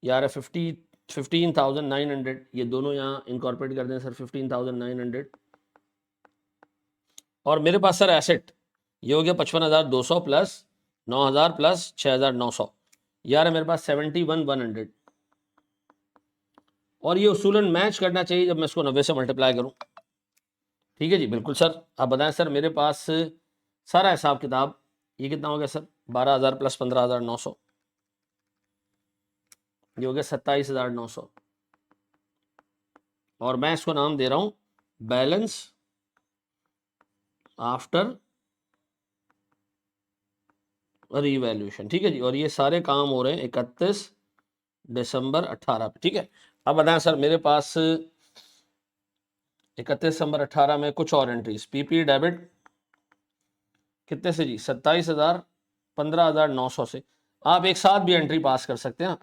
यार 15,900, ये दोनों यहाँ इनकॉर्पोरेट कर दें सर 15,900। और मेरे पास सर एसेट ये हो गया 55,200 प्लस 9,000 प्लस 6,900, यार है मेरे पास 71,100। और ये उसूलन मैच करना चाहिए जब मैं इसको 90 से मल्टीप्लाई करूं। ठीक है जी, बिल्कुल सर। आप बताएं सर मेरे पास सारा हिसाब किताब ये कितना हो गया सर 12,000 प्लस 15,900, ये हो गया 27,900। और मैं इसको नाम दे रहा हूं बैलेंस आफ्टर रीवैल्यूएशन। ठीक है जी, और ये सारे काम हो रहे हैं 31 दिसंबर 18 पे। ठीक है, अब बताएं सर मेरे पास 31 दिसंबर 18 में कुछ और एंट्रीज, पीपी डेबिट कितने से जी 27,000 15,900 से। आप एक साथ भी एंट्री पास कर सकते हैं,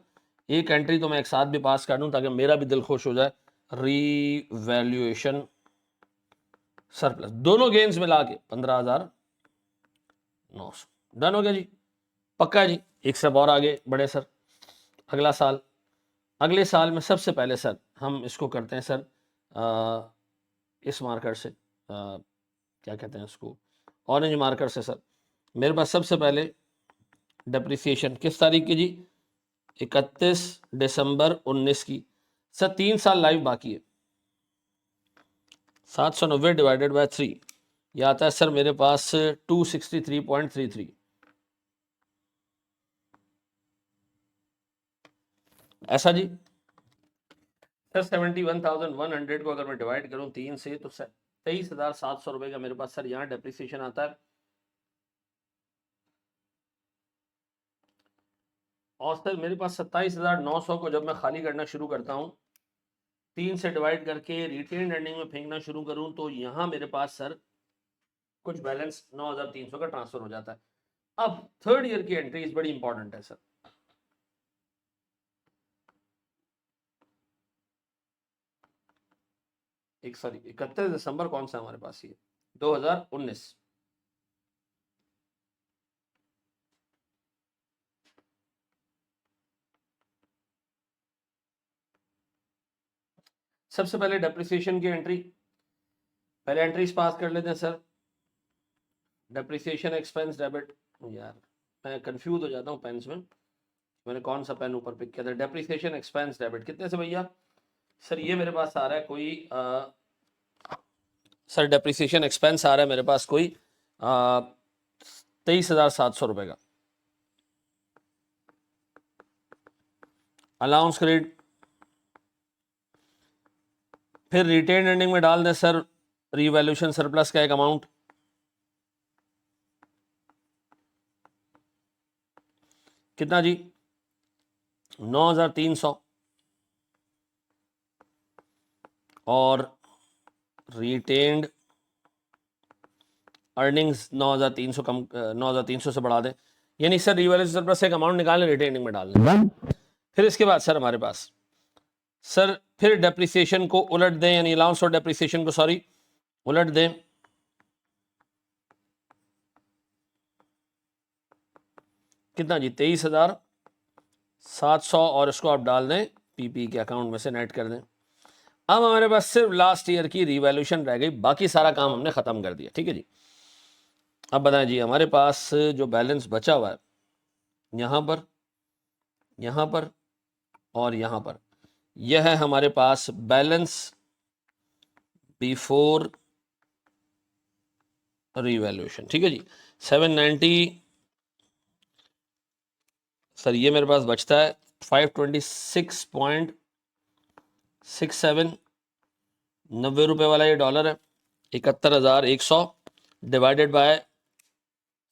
एक एंट्री तो मैं एक साथ भी पास कर दूं ताकि मेरा भी दिल खुश हो जाए। रीवैल्यूएशन सरप्लस दोनों गेन्स मिला के 15,900 डन हो गया जी, पक्का है जी। एक स्टेप और आगे बढ़े सर, अगला साल, अगले साल में सबसे पहले सर हम इसको करते हैं सर इस मार्कर से क्या कहते हैं उसको, ऑरेंज मार्कर से सर। मेरे पास सबसे पहले डेप्रिसिएशन किस तारीख की जी 31 दिसंबर 19 की। सर 3 साल लाइव बाकी है, 790 डिवाइडेड बाय 3 यह आता है सर मेरे पास 263.33। ऐसा जी सर 71,100 को अगर मैं डिवाइड करूं 3 से तो सर 23,700 रुपए का मेरे पास सर यहाँ डेप्रिसिएशन आता है। और सर मेरे पास 27,900 को जब मैं खाली करना शुरू करता हूँ 3 से डिवाइड करके रिटेन अर्निंग में फेंकना शुरू करूं तो यहाँ मेरे पास सर कुछ बैलेंस 9,300 का ट्रांसफर हो जाता है। अब थर्ड ईयर की एंट्रीज बड़ी इंपॉर्टेंट है सर। एक सॉरी 31 दिसंबर कौन सा हमारे पास ये 2019। सबसे पहले डेप्रिसिएशन की एंट्री, पहले एंट्रीज पास कर लेते हैं सर। डेप्रिसिएशन एक्सपेंस डेबिट, यार मैं कंफ्यूज हो जाता हूँ पेन्स में, मैंने कौन सा पेन ऊपर पिक किया था। डेप्रिसिएशन एक्सपेंस डेबिट कितने से भैया सर, ये मेरे पास आ रहा है कोई सर डेप्रिसिएशन एक्सपेंस आ रहा है मेरे पास कोई 23,700 रुपए का। अलाउंस क्रेडिट फिर रिटेन अर्निंग में डाल दें सर रीवैल्यूएशन सरप्लस का एक अमाउंट, कितना जी 9,300, और रिटेन्ड अर्निंग्स 9,300 कम 9,300 से बढ़ा दें, यानी सर रीवैल्यूएशन सरप्लस से एक अमाउंट निकालें रिटेनिंग में डाल दें। फिर इसके बाद सर हमारे पास सर फिर डेप्रिसिएशन को उलट दें, यानी अलाउंस और डेप्रिसिएशन को सॉरी उलट दें, कितना जी 23,700, और इसको आप डाल दें पीपी के अकाउंट में से नेट कर दें। अब हमारे पास सिर्फ लास्ट ईयर की रीवैल्यूएशन रह गई, बाकी सारा काम हमने खत्म कर दिया। ठीक है जी, अब बताएं जी हमारे पास जो बैलेंस बचा हुआ है यहाँ पर, यहाँ पर और यहाँ पर, यह है हमारे पास बैलेंस बिफोर रीवैल्यूएशन। ठीक है जी 790 सर, ये मेरे पास बचता है 526.67, 90 रुपए वाला ये डॉलर है, 71,100 डिवाइडेड बाय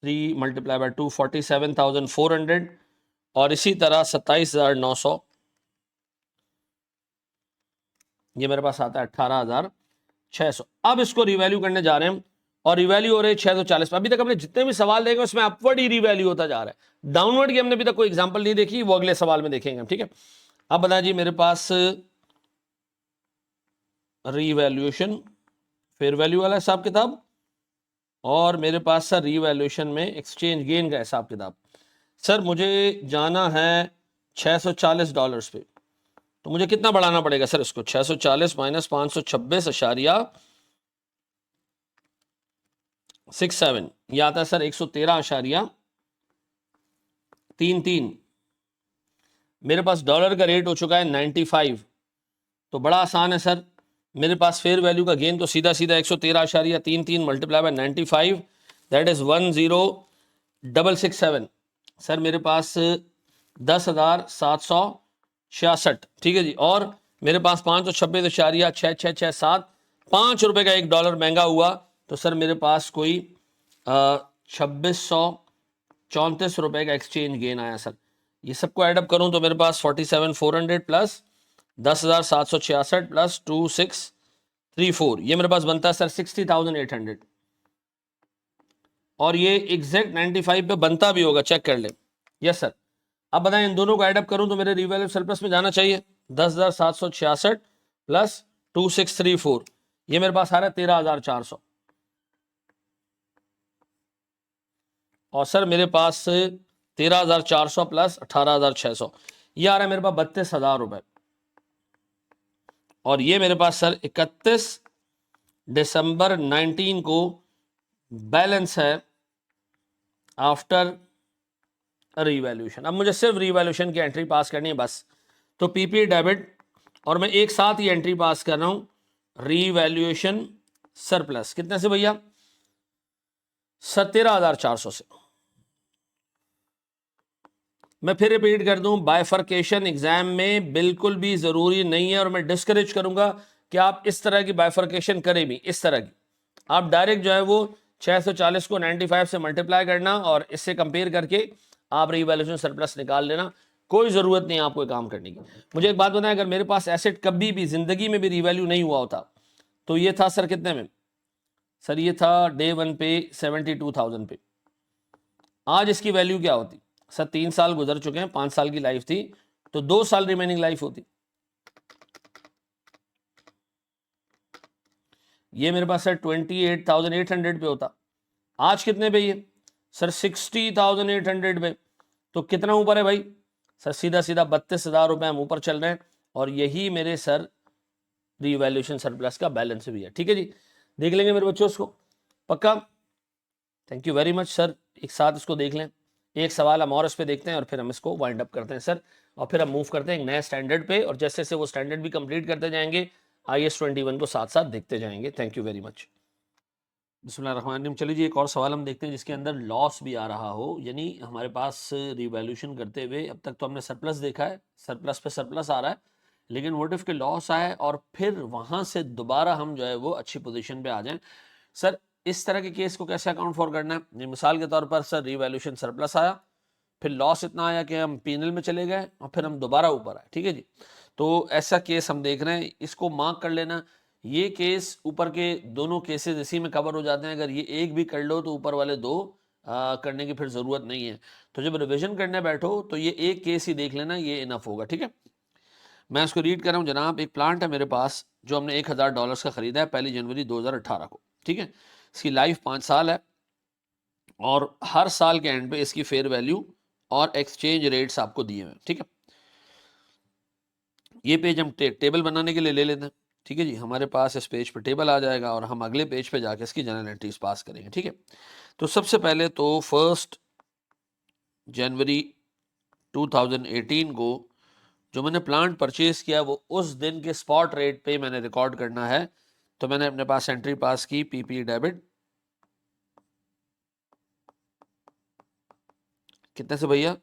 3 मल्टीप्लाई बाय 2 47,400, और इसी तरह 27,900 ये मेरे पास आता है 18,600। अब इसको रिवैल्यू करने जा रहे हैं और रिवैल्यू हो रही है 640। अभी तक हमने जितने भी सवाल देखे उसमें अपवर्ड ही रिवैल्यू होता जा रहा है, डाउनवर्ड की हमने अभी तक कोई एग्जांपल नहीं देखी, वो अगले सवाल में देखेंगे हम। ठीक है, अब बता जी मेरे पास रीवैल्यूएशन फेयर वैल्यू वाला हिसाब किताब और मेरे पास सर रीवैल्यूएशन में एक्सचेंज गेन का हिसाब किताब। सर मुझे जाना है $640 पे, तो मुझे कितना बढ़ाना पड़ेगा सर इसको? 640 माइनस 526.67 ये आता है सर 113.33। मेरे पास डॉलर का रेट हो चुका है 95, तो बड़ा आसान है सर। मेरे पास फेयर वैल्यू का गेन तो सीधा सीधा 113.33 multiply by 95 that is 10667। Sir मेरे पास 10,766, ठीक है जी। और मेरे पास 526.6667, ₹5 का $1 महंगा हुआ, तो सर मेरे पास कोई 2634 का एक्सचेंज गेन आया सर। ये सबको एडअप करूं तो मेरे पास 47,400 प्लस 10,766 प्लस 2634, ये मेरे पास बनता है सर 60,800। और ये एग्जैक्ट 95 पे बनता भी होगा, चेक कर ले। Yes sir. अब बताएं इन दोनों को एडअप करूं तो मेरे रिवैल्यू सरप्लस में जाना चाहिए 10,766 प्लस 2634, ये मेरे पास आ रहा है 13,400। और सर मेरे पास 13,400 प्लस 18,600, ये आ रहा है मेरे पास 32,000 रुपए। और ये मेरे पास सर 31 दिसंबर 19 को बैलेंस है आफ्टर रीवैल्यूएशन। अब मुझे सिर्फ रीवैल्यूएशन की एंट्री पास करनी है बस। तो पीपी डेबिट और मैं एक साथ ही एंट्री पास कर रहा हूं रीवैल्यूएशन सरप्लस कितने से भैया? 17,400 से। मैं फिर रिपीट कर दूं, बाइफर्केशन एग्जाम में बिल्कुल भी जरूरी नहीं है और मैं डिस्करेज करूंगा कि आप इस तरह की बाइफर्केशन करें भी। इस तरह की आप डायरेक्ट जो है वो 640 को 95 से मल्टीप्लाई करना और इससे कंपेयर करके आप रीवैल्यूएशन सरप्लस निकाल लेना, कोई जरूरत नहीं आपको काम करने की। मुझे एक बात बताएं, अगर मेरे पास एसेट कभी भी जिंदगी में भी रीवैल्यू नहीं हुआ होता तो ये था सर कितने में? सर ये था डे 1 पे 72,000 पे। आज इसकी वैल्यू क्या होती? सर 3 साल गुजर चुके हैं, 5 साल की लाइफ थी, तो 2 साल रिमेनिंग लाइफ होती। ये मेरे पास सर 28,800 पे होता। आज कितने पे ये? सर 60,800 पे। तो कितना ऊपर है भाई? सर सीधा सीधा 32,000 रुपए हम ऊपर चल रहे हैं। और यही मेरे सर रीवैल्यूएशन सरप्लस का बैलेंस भी है। ठीक है जी, देख लेंगे मेरे बच्चों इसको, पक्का? Thank you very much sir. एक साथ इसको देख लें, एक सवाल हम और इस पे देखते हैं और फिर हम इसको वाइंड अप करते हैं सर। और फिर हम मूव करते हैं एक नए स्टैंडर्ड पे, और जैसे जैसे वो स्टैंडर्ड भी कंप्लीट करते जाएंगे IS-21 को साथ साथ देखते जाएंगे। Thank you very much. बिस्मिल्लाहिर्रहमानिर्रहीम। चलिए जी, एक और सवाल हम देखते हैं जिसके अंदर लॉस भी आ रहा हो, यानी हमारे पास रिवैल्यूएशन करते हुए अब तक तो हमने सरप्लस देखा है, सरप्लस पे सरप्लस आ रहा है, लेकिन व्हाट इफ के लॉस आए और फिर वहां से दोबारा हम जो है वो अच्छी पोजीशन पे आ जाएं। सर इस तरह के केस को कैसे अकाउंट फॉर करना है? मिसाल के तौर पर सर रिवैल्यूएशन सरप्लस आया, फिर लॉस इतना आया कि हम पीनल में चले गए और फिर हम दोबारा ऊपर आए। ठीक है जी, तो ऐसा केस हम देख रहे हैं, इसको मार्क कर लेना। ये केस ऊपर के दोनों केसेस इसी में कवर हो जाते हैं। अगर ये एक भी कर लो तो ऊपर वाले दो करने की फिर जरूरत नहीं है। तो जब रिवीजन करने बैठो तो ये एक केस ही देख लेना, ये इनफ होगा। ठीक है, मैं इसको रीड कर रहा हूँ जनाब। एक प्लांट है मेरे पास जो हमने $1,000 का खरीदा है 1 जनवरी 2018 को। ठीक है, इसकी लाइफ 5 साल है और हर साल के एंड पे इसकी फेयर वैल्यू और एक्सचेंज रेट्स आपको दिए हुए हैं। ठीक है, ये पेज हम टेबल बनाने के लिए ले लेते हैं। ठीक है जी, हमारे पास इस पेज पे टेबल आ जाएगा और हम अगले पेज पे जाके इसकी जनरल एंट्रीज पास करेंगे। ठीक है, तो सबसे पहले तो 1 जनवरी 2018 को जो मैंने प्लांट परचेज किया वो उस दिन के स्पॉट रेट पे मैंने रिकॉर्ड करना है। तो मैंने अपने पास एंट्री पास की पीपी डेबिट कितने से भैया?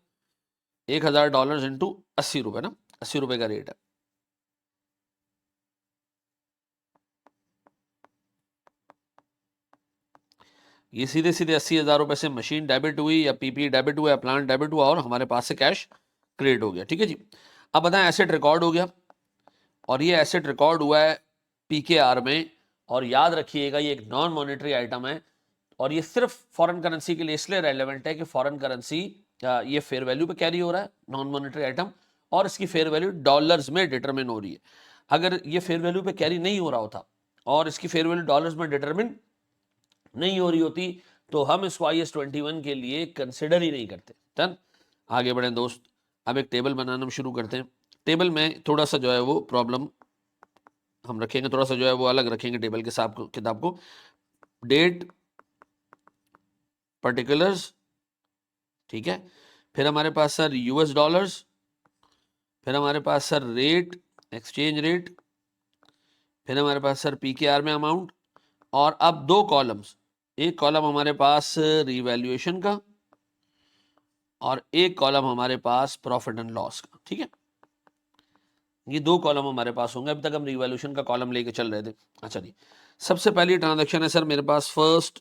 $1,000 इंटू 80 रुपए ना, 80 रुपए का रेट है। ये सीधे सीधे 80,000 रुपए से मशीन डेबिट हुई या पीपी डेबिट हुआ या प्लांट डेबिट हुआ और हमारे पास से कैश क्रेडिट हो गया। ठीक है जी, अब बताएं एसेट रिकॉर्ड हो गया और ये एसेट रिकॉर्ड हुआ है PKR में। और याद रखिएगा ये एक नॉन मॉनेटरी आइटम है और ये सिर्फ फॉरेन करेंसी के लिए इसलिए रेलेवेंट है कि फॉरेन करेंसी ये फेयर वैल्यू पे कैरी हो रहा है, नॉन मॉनेटरी आइटम, और इसकी फेयर वैल्यू डॉलर्स में डिटरमिन हो रही है। अगर ये फेयर वैल्यू पे कैरी नहीं हो रहा होता और इसकी फेयर वैल्यू डॉलर्स में डिटरमिन नहीं हो रही होती तो हम इसको IS-21 के लिए कंसिडर ही नहीं करते। डन, आगे बढ़े दोस्त। अब एक टेबल बनाना शुरू करते हैं। टेबल में थोड़ा सा जो है वो प्रॉब्लम हम रखेंगे, थोड़ा सा जो है वो अलग रखेंगे टेबल के साथ किताब को। डेट, पर्टिकुलर्स, ठीक है, फिर हमारे पास सर US डॉलर्स, फिर हमारे पास सर रेट, एक्सचेंज रेट, फिर हमारे पास सर PKR में अमाउंट, और अब दो कॉलम्स, एक कॉलम हमारे पास रिवैल्यूएशन का और एक कॉलम हमारे पास प्रॉफिट एंड लॉस का। ठीक है, ये दो कॉलम हमारे पास होंगे। अभी तक हम रिवैल्यूएशन का कॉलम लेके चल रहे थे। अच्छा जी, सबसे पहली ट्रांजैक्शन है सर मेरे पास 1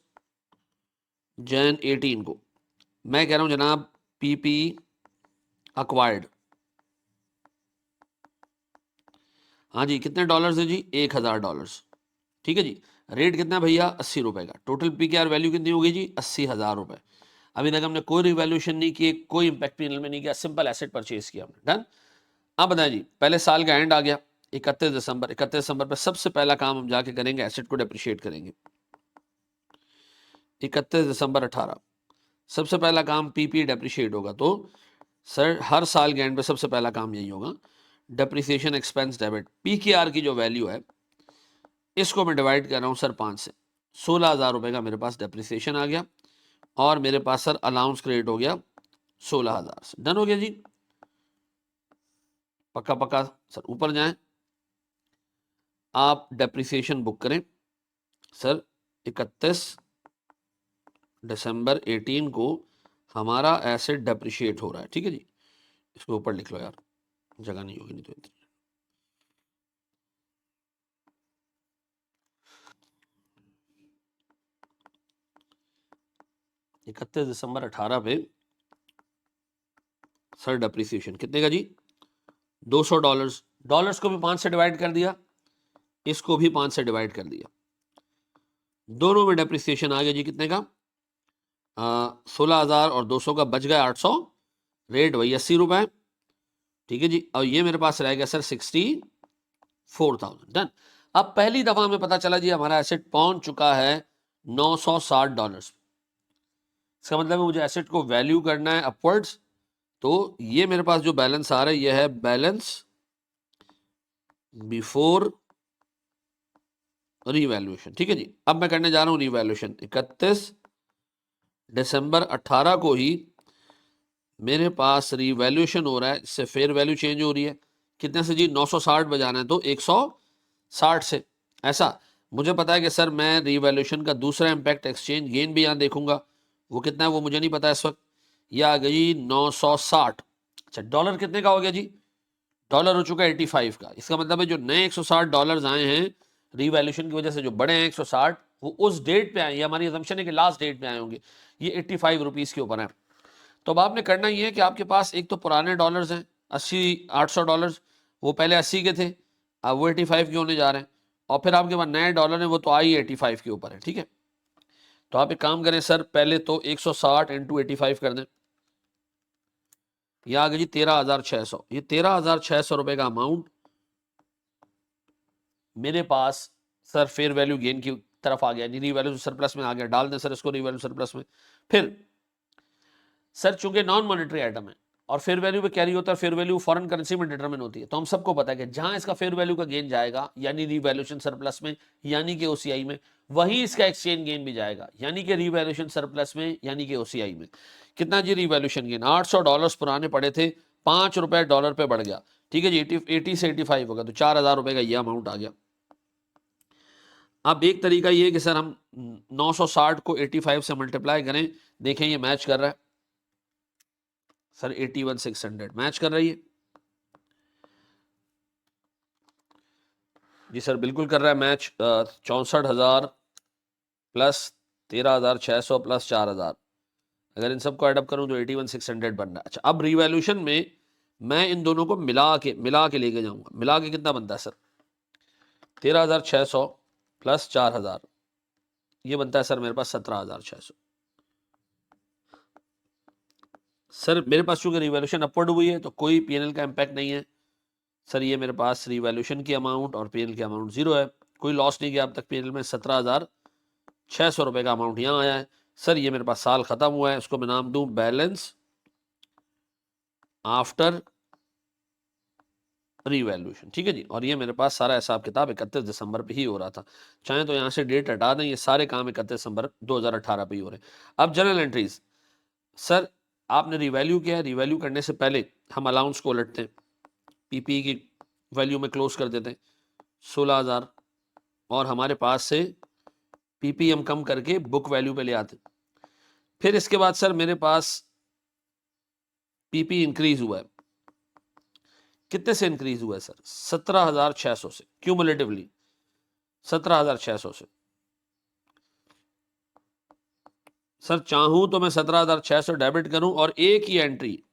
Jan 18 को। मैं कह रहा हूं जनाब PP अक्वायर्ड। हाँ जी, कितने डॉलर्स है जी? $1000। ठीक है जी, रेट कितना भैया? 80 रुपए का। टोटल PKR वैल्यू कितनी होगी जी? 80,000 रुपए। अभी तक हमने कोई रिवैल्यूएशन नहीं की, कोई इंपैक्ट P&L में नहीं किया, सिंपल एसेट परचेज किया हमने। डन। अब बताएं जी, पहले साल का एंड आ गया 31 दिसंबर। 31 दिसंबर पे सबसे पहला काम हम जाके करेंगे, एसेट को डेप्रिशिएट करेंगे। 31 दिसंबर 18 सबसे पहला काम PP डेप्रिशिएट होगा। तो सर हर साल के एंड पे सबसे पहला काम यही होगा, डेप्रिसिएशन एक्सपेंस डेबिट। PKR की जो वैल्यू है इसको मैं डिवाइड कर रहा हूं सर 5 से। 16,000 रुपए का मेरे पास डेप्रिसिएशन आ गया और मेरे पास सर अलाउंस क्रेडिट हो गया 16,000 से। डन हो गया जी, पक्का पक्का। सर ऊपर जाएं, आप डेप्रिसिएशन बुक करें। सर 31 दिसंबर 18 को हमारा एसेट डेप्रिशिएट हो रहा है। ठीक है जी, इसको ऊपर लिख लो यार, जगह नहीं होगी नहीं तो इतनी। 31 दिसंबर 18 पे सर डेप्रिसिएशन कितने का जी? $200। डॉलर्स को भी 5 से डिवाइड कर दिया, इसको भी 5 से डिवाइड कर दिया, दोनों में डेप्रिसिएशन आ गया जी कितने का? 16,000 और 200 का बच गया 800। रेट वही 80 रुपए। ठीक है जी, और ये मेरे पास रह गया सर 64,000। डन। अब पहली दफा हमें पता चला जी हमारा एसेट पहुंच चुका है $960। इसका मतलब है मुझे एसेट को वैल्यू करना है अपवर्ड्स। तो ये मेरे पास जो बैलेंस आ रहा है ये है बैलेंस बिफोर रीवैल्यूएशन। ठीक है जी, अब मैं करने जा रहा हूं रीवैल्यूएशन। 31 दिसंबर 18 को ही मेरे पास रीवैल्यूएशन हो रहा है, इससे फेयर वैल्यू चेंज हो रही है। कितने से जी? 960 बजाना है तो 160 से। ऐसा मुझे पता है कि सर मैं रीवैल्यूएशन का दूसरा इंपैक्ट एक्सचेंज गेन भी यहां देखूंगा, वो कितना है वो मुझे नहीं पता इस वक्त। ये आ गई 960। अच्छा, डॉलर कितने का हो गया जी? डॉलर हो चुका है 85 का। इसका मतलब है जो नए 160 डॉलर्स आए हैं रीवैल्यूएशन की वजह से, जो बड़े हैं 160, वो उस डेट पे आए। ये हमारी असम्पशन है कि लास्ट डेट पे आए होंगे। ये 85 रुपीज के ऊपर है। तो अब आपने करना ये है कि आपके पास एक तो पुराने डॉलर्स हैं 800 वो पहले 80 के थे, अब वो 85 के होने जा रहे हैं, और फिर आपके पास नए डॉलर हैं वो तो आई 85 के ऊपर है। ठीक है, तो आप एक काम करें सर, पहले तो 160 इंटू 85 कर दें। यह आ गया जी 13,600। ये 13,600 रुपए का अमाउंट मेरे पास सर फेयर वैल्यू गेन की तरफ आ गया, रीवैल्यू सरप्लस में आ गया। डाल दें सर इसको रीवैल्यू सरप्लस में। फिर सर चूंकि नॉन मॉनेटरी आइटम है और फेयर वैल्यू पे कैरी होता है, फेयर वैल्यू फॉरेन करेंसी में डिटरमिन होती है, तो हम सबको पता है कि जहां इसका फेयर वैल्यू का गेन जाएगा यानी रीवैल्यूएशन सरप्लस में यानी कि OCI में, वहीं इसका एक्सचेंज गेन भी जाएगा यानी कि रीवैल्यूएशन सरप्लस में यानी कि OCI में। कितना जी रीवैल्यूएशन गेन? $800 पुराने पड़े थे, 5 रुपए डॉलर पे बढ़ गया। ठीक है जी, 80 से 85 होगा तो 4,000 रुपए का यह अमाउंट आ गया। अब एक तरीका ये है कि सर हम 960 को 85 से मल्टीप्लाई करें, देखें ये मैच कर रहा है। सर 81,600 मैच कर रही है जी सर, बिल्कुल कर रहा है मैच। 64,000 प्लस 13,600 प्लस 4,000, अगर इन सबको एडअप करूं तो 81,600 बन रहा है। अच्छा, अब रिवैल्यूएशन में मैं इन दोनों को मिला के लेके जाऊंगा। मिला के कितना बनता है सर? 13,600 प्लस 4,000, ये बनता है सर मेरे पास 17,600। सर मेरे पास चूंकि रिवैल्यूएशन अपवर्ड हुई है तो कोई पीएनएल का इम्पैक्ट नहीं है। सर ये मेरे पास रिवैल्यूएशन की अमाउंट और पीएनएल की अमाउंट जीरो है, कोई लॉस नहीं किया अब तक पीएनएल में। 17,600 रुपए का अमाउंट यहाँ आया है। सर ये मेरे पास साल खत्म हुआ है, उसको मैं नाम दूं बैलेंस आफ्टर रीवैल्यूएशन, ठीक है जी। और ये मेरे पास सारा हिसाब किताब 31 दिसंबर पे ही हो रहा था। चाहे तो यहाँ से डेट हटा दें, ये सारे काम 31 दिसंबर 2018 पे ही हो रहे हैं। अब जनरल एंट्रीज, सर आपने रिवैल्यू किया है, रिवैल्यू करने से पहले हम अलाउंस को उलटते हैं, पीपी की वैल्यू में क्लोज कर देते हैं 16,000, और हमारे पास से पीपी हम कम करके बुक वैल्यू पे ले आते हैं। फिर इसके बाद सर मेरे पास पीपी इंक्रीज हुआ है, कितने से इंक्रीज हुआ है सर? 17,600 से, क्यूमुलेटिवली 17,600 से। सर चाहूं तो मैं 17,600 डेबिट करूं और एक ही एंट्री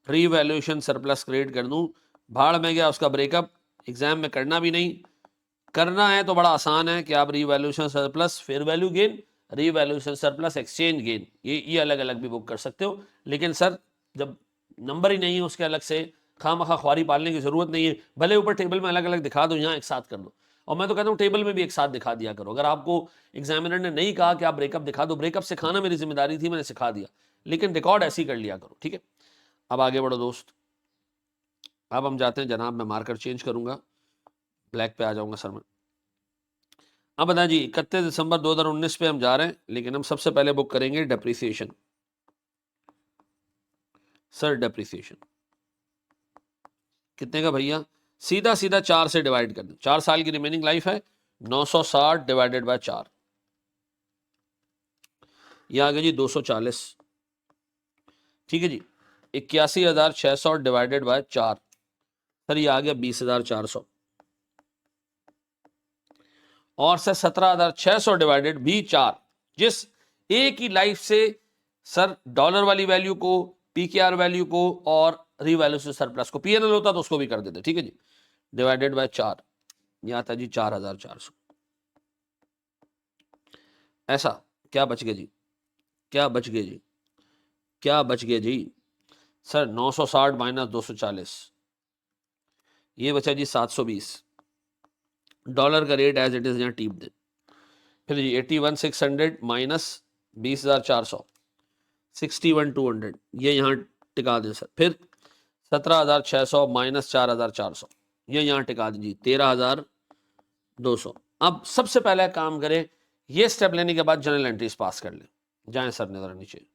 रीवैल्यूएशन सरप्लस क्रिएट कर दूं, भाड़ में गया उसका ब्रेकअप, एग्जाम में करना भी नहीं। करना है तो बड़ा आसान है कि आप revaluation surplus fair value gain, revaluation surplus exchange gain, ये अलग अलग भी बुक कर सकते हो। लेकिन सर जब नंबर ही नहीं है उसके अलग से खामखा ख्वारी पालने की जरूरत नहीं है, भले ऊपर टेबल में अलग अलग दिखा दो, यहाँ एक साथ कर दो। और मैं तो कहता हूँ टेबल में भी एक साथ दिखा दिया करो। अगर आपको एग्जामिनर ने नहीं कहा कि आप ब्रेकअप दिखा दो, ब्रेकअप सिखाना मेरी जिम्मेदारी थी, मैंने सिखा दिया, लेकिन रिकॉर्ड ऐसे ही कर लिया करो, ठीक है। अब आगे बढ़ो दोस्त, अब हम जाते हैं जनाब, मैं मार्कर चेंज करूंगा, ब्लैक पे आ जाऊंगा सर मैं। अब बताएं जी 31 दिसंबर 2019 पे हम जा रहे हैं, लेकिन हम सबसे पहले बुक करेंगे डेप्रिसिएशन। सर डेप्रिसिएशन कितने का भैया? सीधा सीधा 4 से डिवाइड कर दें, 4 साल की रिमेनिंग लाइफ है, 960 डिवाइडेड बाय 4, ये आ गया जी 240, ठीक है जी। 81,600 डिवाइडेड बाय 4, सर ये आ गया 20,400, और सर 17,600 डिवाइडेड भी 4, जिस एक ही लाइफ से सर डॉलर वाली वैल्यू को, पीकेआर वैल्यू को और रीवैल्यूएशन सरप्लस को, पीएनएल होता तो उसको भी कर देते, ठीक है जी, डिवाइडेड बाय 4, ये आता जी 4,400। ऐसा क्या बच गया जी, क्या बच गया जी, क्या बच गया जी? सर 960 माइनस 240, ये बचा जी 720, डॉलर का रेट एज इट इज यहाँ टीप दे। फिर जी 81,600 माइनस 20,400, 61,200, ये यहाँ टिका दें सर। फिर 17,600 माइनस 4,400, ये यहाँ टिका दीजिए 13,200। अब सबसे पहले काम करें, ये स्टेप लेने के बाद जनरल एंट्रीज पास कर लें। जाएं सर नजर नीचे,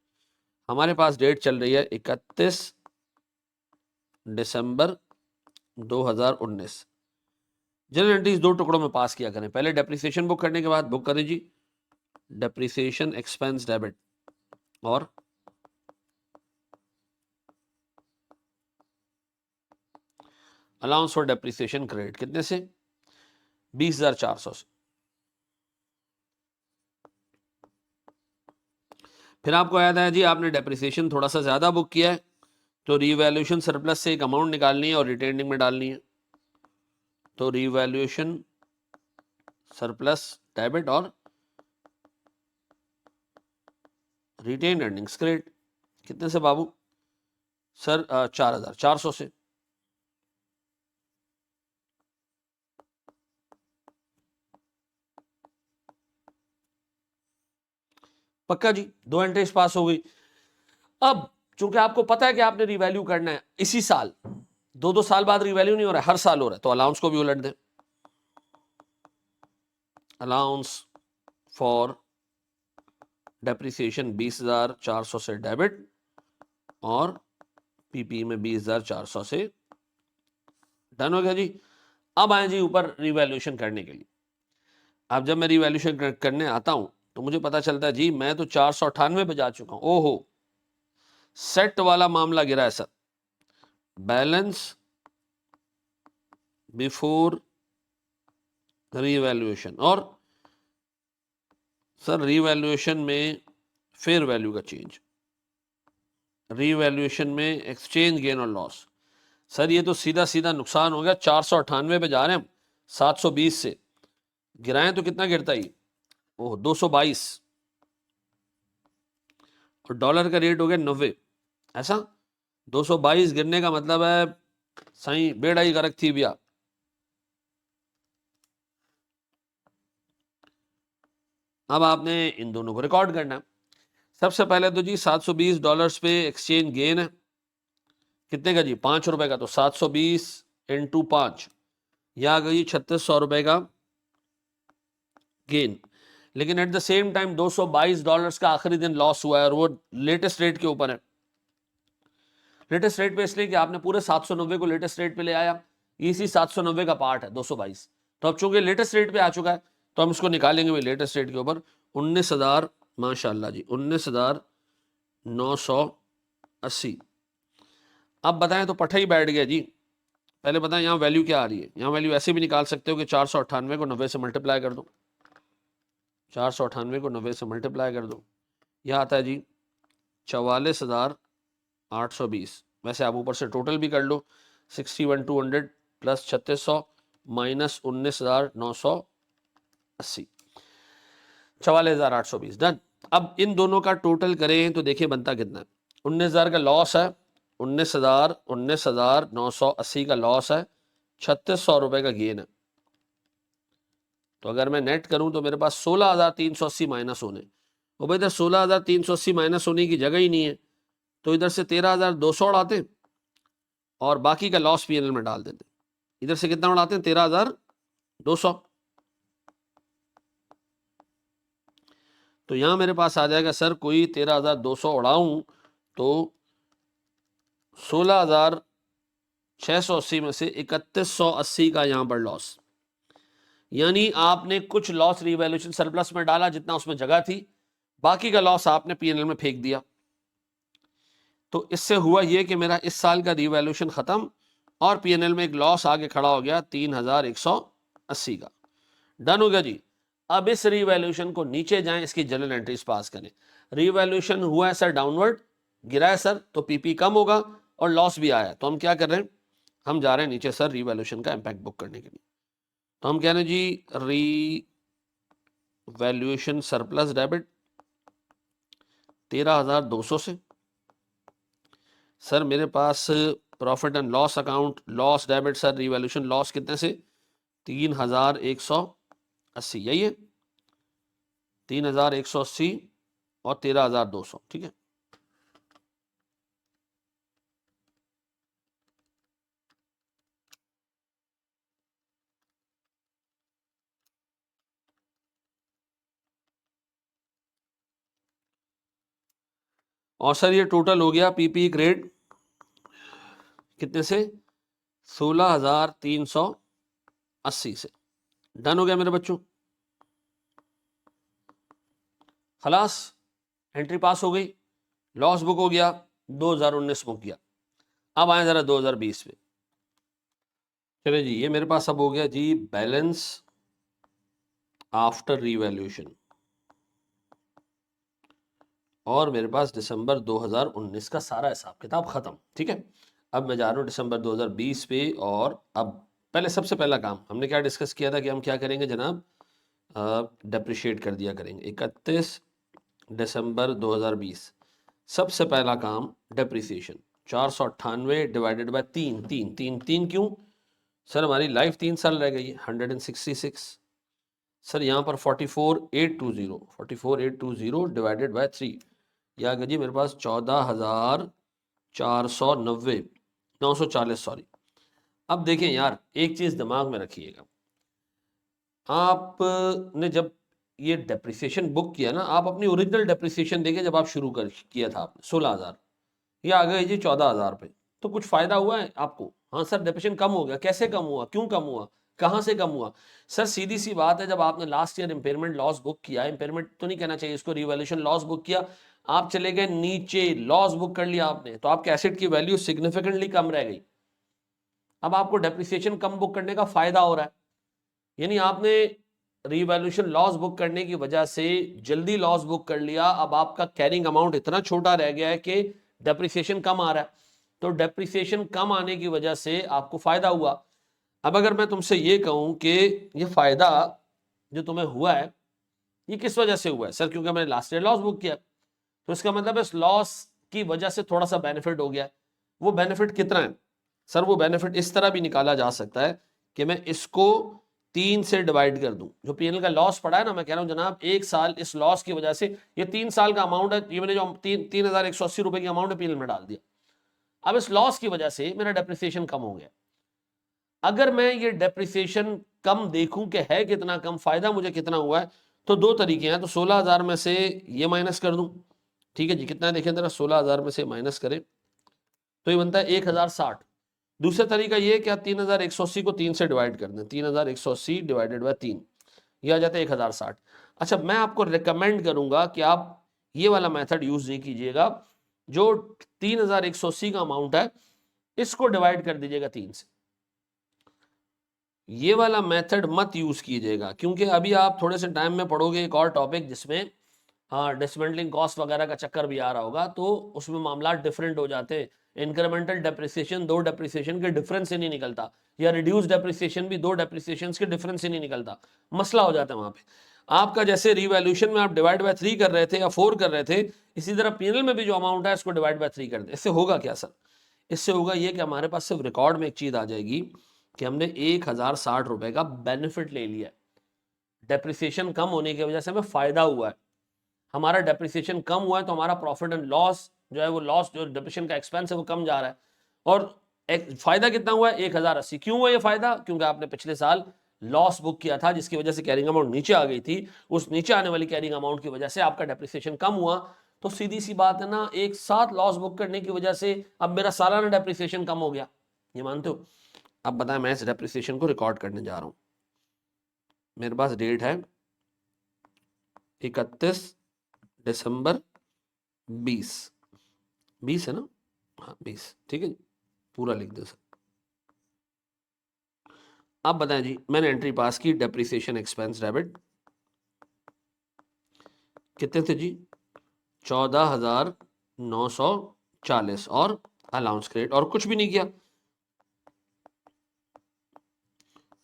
हमारे पास डेट चल रही है 31 दिसंबर 2019। जनरल एंट्रीज दो टुकड़ों में पास किया करें, पहले डेप्रिसिएशन बुक करने के बाद बुक करें जी डेप्रिसिएशन एक्सपेंस डेबिट और अलाउंस फॉर डेप्रिसिएशन क्रेडिट, कितने से? 20,400 से। फिर आपको याद है जी आपने डेप्रिसिएशन थोड़ा सा ज्यादा बुक किया है, तो रीवैल्यूएशन सरप्लस से एक अमाउंट निकालनी है और रिटेनिंग में डालनी है, तो रीवैल्यूएशन सरप्लस डेबिट और रिटेन अर्निंग्स क्रेडिट, कितने से बाबू? सर 4,400 से। पक्का जी, दो एंट्रीज पास हो गई। अब चूंकि आपको पता है कि आपने रिवैल्यू करना है इसी साल, 2-2 साल बाद रिवैल्यू नहीं हो रहा है, हर साल हो रहा है, तो अलाउंस को भी उलट दें, अलाउंस फॉर डेप्रिसिएशन 20,400 से डेबिट और पीपी में 20,400 से। डन हो गया जी। अब आए जी ऊपर रिवैल्यूएशन करने के लिए। अब जब मैं रिवैल्यूएशन करने आता हूं तो मुझे पता चलता है जी मैं तो 498 पे जा चुका हूं। ओहो, सेट वाला मामला गिरा है सर, बैलेंस बिफोर रीवैल्यूएशन, और सर रीवैल्यूएशन में फेयर वैल्यू का चेंज, रीवैल्यूएशन में एक्सचेंज गेन और लॉस। सर ये तो सीधा सीधा नुकसान हो गया, 498 पे जा रहे हैं हम, 720 से गिराएं तो कितना गिरता ही? ओह 222, और डॉलर का रेट हो गया 90, ऐसा 222 गिरने का मतलब है सही बेड़ा ही गरक थी भैया। अब आपने इन दोनों को रिकॉर्ड करना है। सबसे पहले तो जी $720 पे एक्सचेंज गेन है, कितने का जी? ₹5 का। तो 720 इंटू 5, यह आ गई $3600 का गेन। लेकिन एट द सेम टाइम $222 का आखिरी दिन लॉस हुआ है और वो लेटेस्ट रेट के ऊपर है। लेटेस्ट रेट पे इसलिए कि आपने पूरे 790 को लेटेस्ट रेट पे ले आया, इसी 790 का पार्ट है 222। तो अब चूंकि लेटेस्ट रेट पे आ चुका है तो हम इसको निकालेंगे भाई लेटेस्ट रेट के ऊपर। 19,000 माशाल्लाह जी 19,980। अब बताएं तो पट्टा ही बैठ गया जी। पहले बताएं यहाँ वैल्यू क्या आ रही है। यहाँ वैल्यू ऐसे भी निकाल सकते हो कि 498 को 90 से मल्टीप्लाई कर दो, 498 को 90 से मल्टीप्लाई कर दो, यह आता है जी 44,820। वैसे आप ऊपर से टोटल भी कर लो, 61,200 प्लस 3600 माइनस 19,980, 44,820 डन। अब इन दोनों का टोटल करें तो देखिए बनता कितना है। 19,000 का लॉस है, 19,980 का लॉस है, 3600 रुपए का गेन है। तो अगर मैं नेट करूं तो मेरे पास 16,380 माइनस होने, वो भाई इधर 16,380 माइनस होने की जगह ही नहीं है, तो इधर से 13,200 उड़ाते और बाकी का लॉस पीएनएल में डाल देते। इधर से कितना उड़ाते हैं? 13,200। तो यहां मेरे पास आ जाएगा सर कोई 13,200 उड़ाऊं तो 16,680 में से 3,180 का यहां पर लॉस, यानी आपने कुछ लॉस रिवैल्यूएशन सरप्लस में डाला जितना उसमें जगह थी, बाकी का लॉस आपने पीएनएल में फेंक दिया। तो इससे हुआ ये कि मेरा इस साल का रिवैल्यूएशन खत्म और पीएनएल में एक लॉस आगे खड़ा हो गया 3,180 का। डन हो गया जी। अब इस रिवैल्यूएशन को नीचे जाएं, इसकी जनरल एंट्रीज पास करें। रिवैल्यूएशन हुआ है सर डाउनवर्ड, गिरा है सर, तो पीपी कम होगा और लॉस भी आया, तो हम क्या कर रहे हैं? हम जा रहे हैं नीचे सर रिवैल्यूएशन का इंपैक्ट बुक करने के लिए। तो हम कह रहे हैं जी रिवैल्यूएशन सरप्लस डेबिट 13,200 से। सर मेरे पास profit and loss account loss debit sir revaluation loss कितने से? 3,180, यही है 3,180 और 13,200, ठीक है। और सर ये टोटल हो गया पीपी ग्रेड कितने से? 16,380 से। डन हो गया मेरे बच्चों, खलास एंट्री पास हो गई, लॉस बुक हो गया, 2019 बुक किया। अब आए जरा 2020 पे। चले जी, ये मेरे पास अब हो गया जी बैलेंस आफ्टर रिवैल्यूएशन, और मेरे पास दिसंबर 2019 का सारा हिसाब किताब खत्म, ठीक है। अब मैं जा रहा हूँ दिसंबर 2020 पे, और अब पहले सबसे पहला काम हमने क्या डिस्कस किया था कि हम क्या करेंगे जनाब? डेप्रिशिएट कर दिया करेंगे। 31 दिसंबर 2020 सबसे पहला काम डेप्रिसिएशन, 498 डिवाइडेड बाय 3, 3 3 3 क्यों सर? हमारी लाइफ 3 साल रह गई है, 166 सर। यहाँ पर 44,820 डिवाइडेड बाय 3, या जी मेरे पास 14,490 940 सॉरी। अब देखें यार, एक चीज दिमाग में रखिएगा, आपने जब ये डेप्रिसिएशन बुक किया ना, आप अपनी ओरिजिनल डेप्रिसिएशन देखें जब आप शुरू कर किया था आपने 16,000, ये आ गए जी 14,000 पे। तो कुछ फायदा हुआ है आपको? हाँ सर डेप्रिसिएशन कम हो गया। कैसे कम हुआ? क्यों कम हुआ? कहाँ से कम हुआ? सर सीधी सी बात है, जब आपने last year impairment loss book किया, इंपेयरमेंट तो नहीं कहना चाहिए इसको, रिवैल्यूएशन लॉस बुक किया, आप चले गए नीचे, लॉस बुक कर लिया आपने, तो आपके एसेट की वैल्यू सिग्निफिकेंटली कम रह गई। अब आपको डेप्रिसिएशन कम बुक करने का फायदा हो रहा है, यानी आपने रिवैल्यूएशन लॉस बुक करने की वजह से जल्दी लॉस बुक कर लिया। अब आपका कैरिंग अमाउंट इतना छोटा रह गया है कि डेप्रिसिएशन कम आ रहा है, तो डेप्रिसिएशन कम आने की वजह से आपको फायदा हुआ। अब अगर मैं तुमसे ये कहूं कि ये फायदा जो तुम्हें हुआ है ये किस वजह से हुआ है? सर क्योंकि मैंने लास्ट ईयर लॉस बुक किया, तो इसका मतलब इस लॉस की वजह से थोड़ा सा बेनिफिट हो गया। वो बेनिफिट कितना है सर? वो बेनिफिट इस तरह भी निकाला जा सकता है कि मैं इसको 3 से डिवाइड कर दूं। जो पीएनएल का लॉस पड़ा है ना, मैं कह रहा हूं जनाब एक साल इस लॉस की वजह से, ये 3 साल का अमाउंट है, ये मैंने जो 3,180 रुपए की अमाउंट है पीएनएल में डाल दिया। अब इस लॉस की वजह से मेरा डेप्रिसिएशन कम हो गया। अगर मैं ये डेप्रिसिएशन कम देखूं कि है कितना कम, फायदा मुझे कितना हुआ है, तो दो तरीके हैं। तो 16,000 में से ये माइनस कर दूं, ठीक है जी, कितना देखें जरा, 16,000 में से माइनस करें तो ये बनता है 1,060। दूसरा तरीका ये कि आप 3,180 को 3 से डिवाइड कर दें, 3,180 डिवाइडेड बाय 3, ये आ जाता है 1,060। अच्छा, मैं आपको रिकमेंड करूंगा कि आप ये वाला मेथड यूज नहीं कीजिएगा। जो 3,180 का अमाउंट है इसको डिवाइड कर दीजिएगा 3 से, ये वाला मेथड मत यूज कीजिएगा, क्योंकि अभी आप थोड़े से टाइम में पढ़ोगे एक और टॉपिक जिसमें डिसमेंटलिंग कॉस्ट वगैरह का चक्कर भी आ रहा होगा, तो उसमें मामला डिफरेंट हो जाते हैं। इंक्रीमेंटल डेप्रिसिएशन दो डेप्रिसिएशन के डिफरेंस से नहीं निकलता, या रिड्यूस डेप्रिसिएशन भी दो डेप्रिसिएशन के डिफरेंस से नहीं निकलता, मसला हो जाता है वहां पे। आपका जैसे रिवैल्यूएशन में आप डिवाइड बाय 3 कर रहे थे या 4 कर रहे थे, इसी तरह पीएनएल में भी जो अमाउंट है इसको डिवाइड बाय 3 कर दे। इससे होगा क्या सर? इससे होगा ये कि हमारे पास सिर्फ रिकॉर्ड में एक चीज आ जाएगी कि हमने 1,060 रुपए का बेनिफिट ले लिया। डेप्रिसिएशन कम होने की वजह से हमें फायदा हुआ है। हमारा डेप्रिसिएशन कम हुआ है तो हमारा प्रॉफिट एंड लॉस जो है, वो लॉस जो डेप्रिसिएशन का एक्सपेंस है वो कम जा रहा है। और एक फायदा कितना हुआ है? 1,080। क्यों हुआ ये फायदा? क्योंकि आपने पिछले साल लॉस बुक किया था जिसकी वजह से कैरिंग अमाउंट नीचे आ गई थी। उस नीचे आने वाली कैरिंग अमाउंट की वजह से आपका डेप्रिसिएशन कम हुआ। तो सीधी सी बात है ना, एक साथ लॉस बुक करने की वजह से अब मेरा सालाना डेप्रिसिएशन कम हो गया। ये मानते हो? अब बताएं, मैं इस डेप्रिसिएशन को रिकॉर्ड करने जा रहा हूं। मेरे पास डेट है 31 दिसंबर 20 है ना? हाँ 20, ठीक है जी, पूरा लिख दो सर। अब बताएं जी, मैंने एंट्री पास की, डेप्रिसिएशन एक्सपेंस डेबिट कितने थे जी? 14,940 और अलाउंस क्रेडिट, और कुछ भी नहीं किया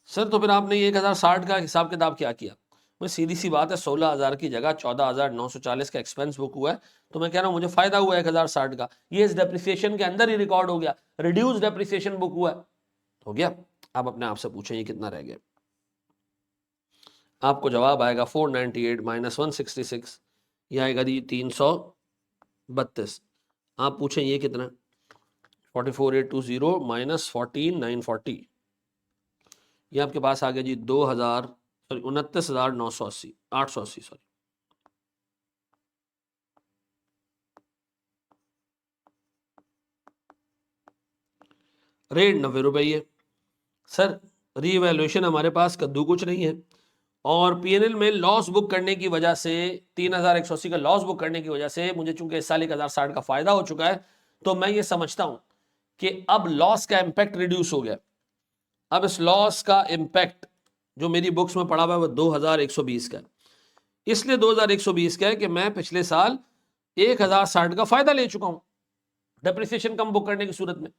सर। तो फिर आपने 1,060 का हिसाब किताब क्या किया? मैं सीधी सी बात है, 16,000 की जगह 14,940 का एक्सपेंस बुक हुआ है, तो मैं कह रहा हूं मुझे फायदा हुआ 1,060 का। ये इस डेप्रिसिएशन के अंदर ही रिकॉर्ड हो गया, रिड्यूस डेप्रिसिएशन बुक हुआ है, हो गया। आप अपने आप से पूछें ये कितना रह गया? आपको जवाब आएगा 498 माइनस 166, ये आएगा जी 332। आप पूछें ये कितना? 44,820 माइनस 14,940, ये आपके पास आ गया जी 29,980, 880 सॉरी। रेट 90 रुपये है सर। रीवैल्यूएशन हमारे पास कद्दू कुछ नहीं है, और पीएनएल में लॉस बुक करने की वजह से, 3,180 का लॉस बुक करने की वजह से मुझे चूंकि इस साल 1,060 का फायदा हो चुका है, तो मैं ये समझता हूं कि अब लॉस का इंपैक्ट रिड्यूस हो गया। अब इस लॉस का इंपैक्ट जो मेरी बुक्स में पड़ा हुआ है वो 2,120 का है। इसलिए 2,120 का है कि मैं पिछले साल 1,060 का फायदा ले चुका हूं डेप्रिसिएशन कम बुक करने की सूरत में।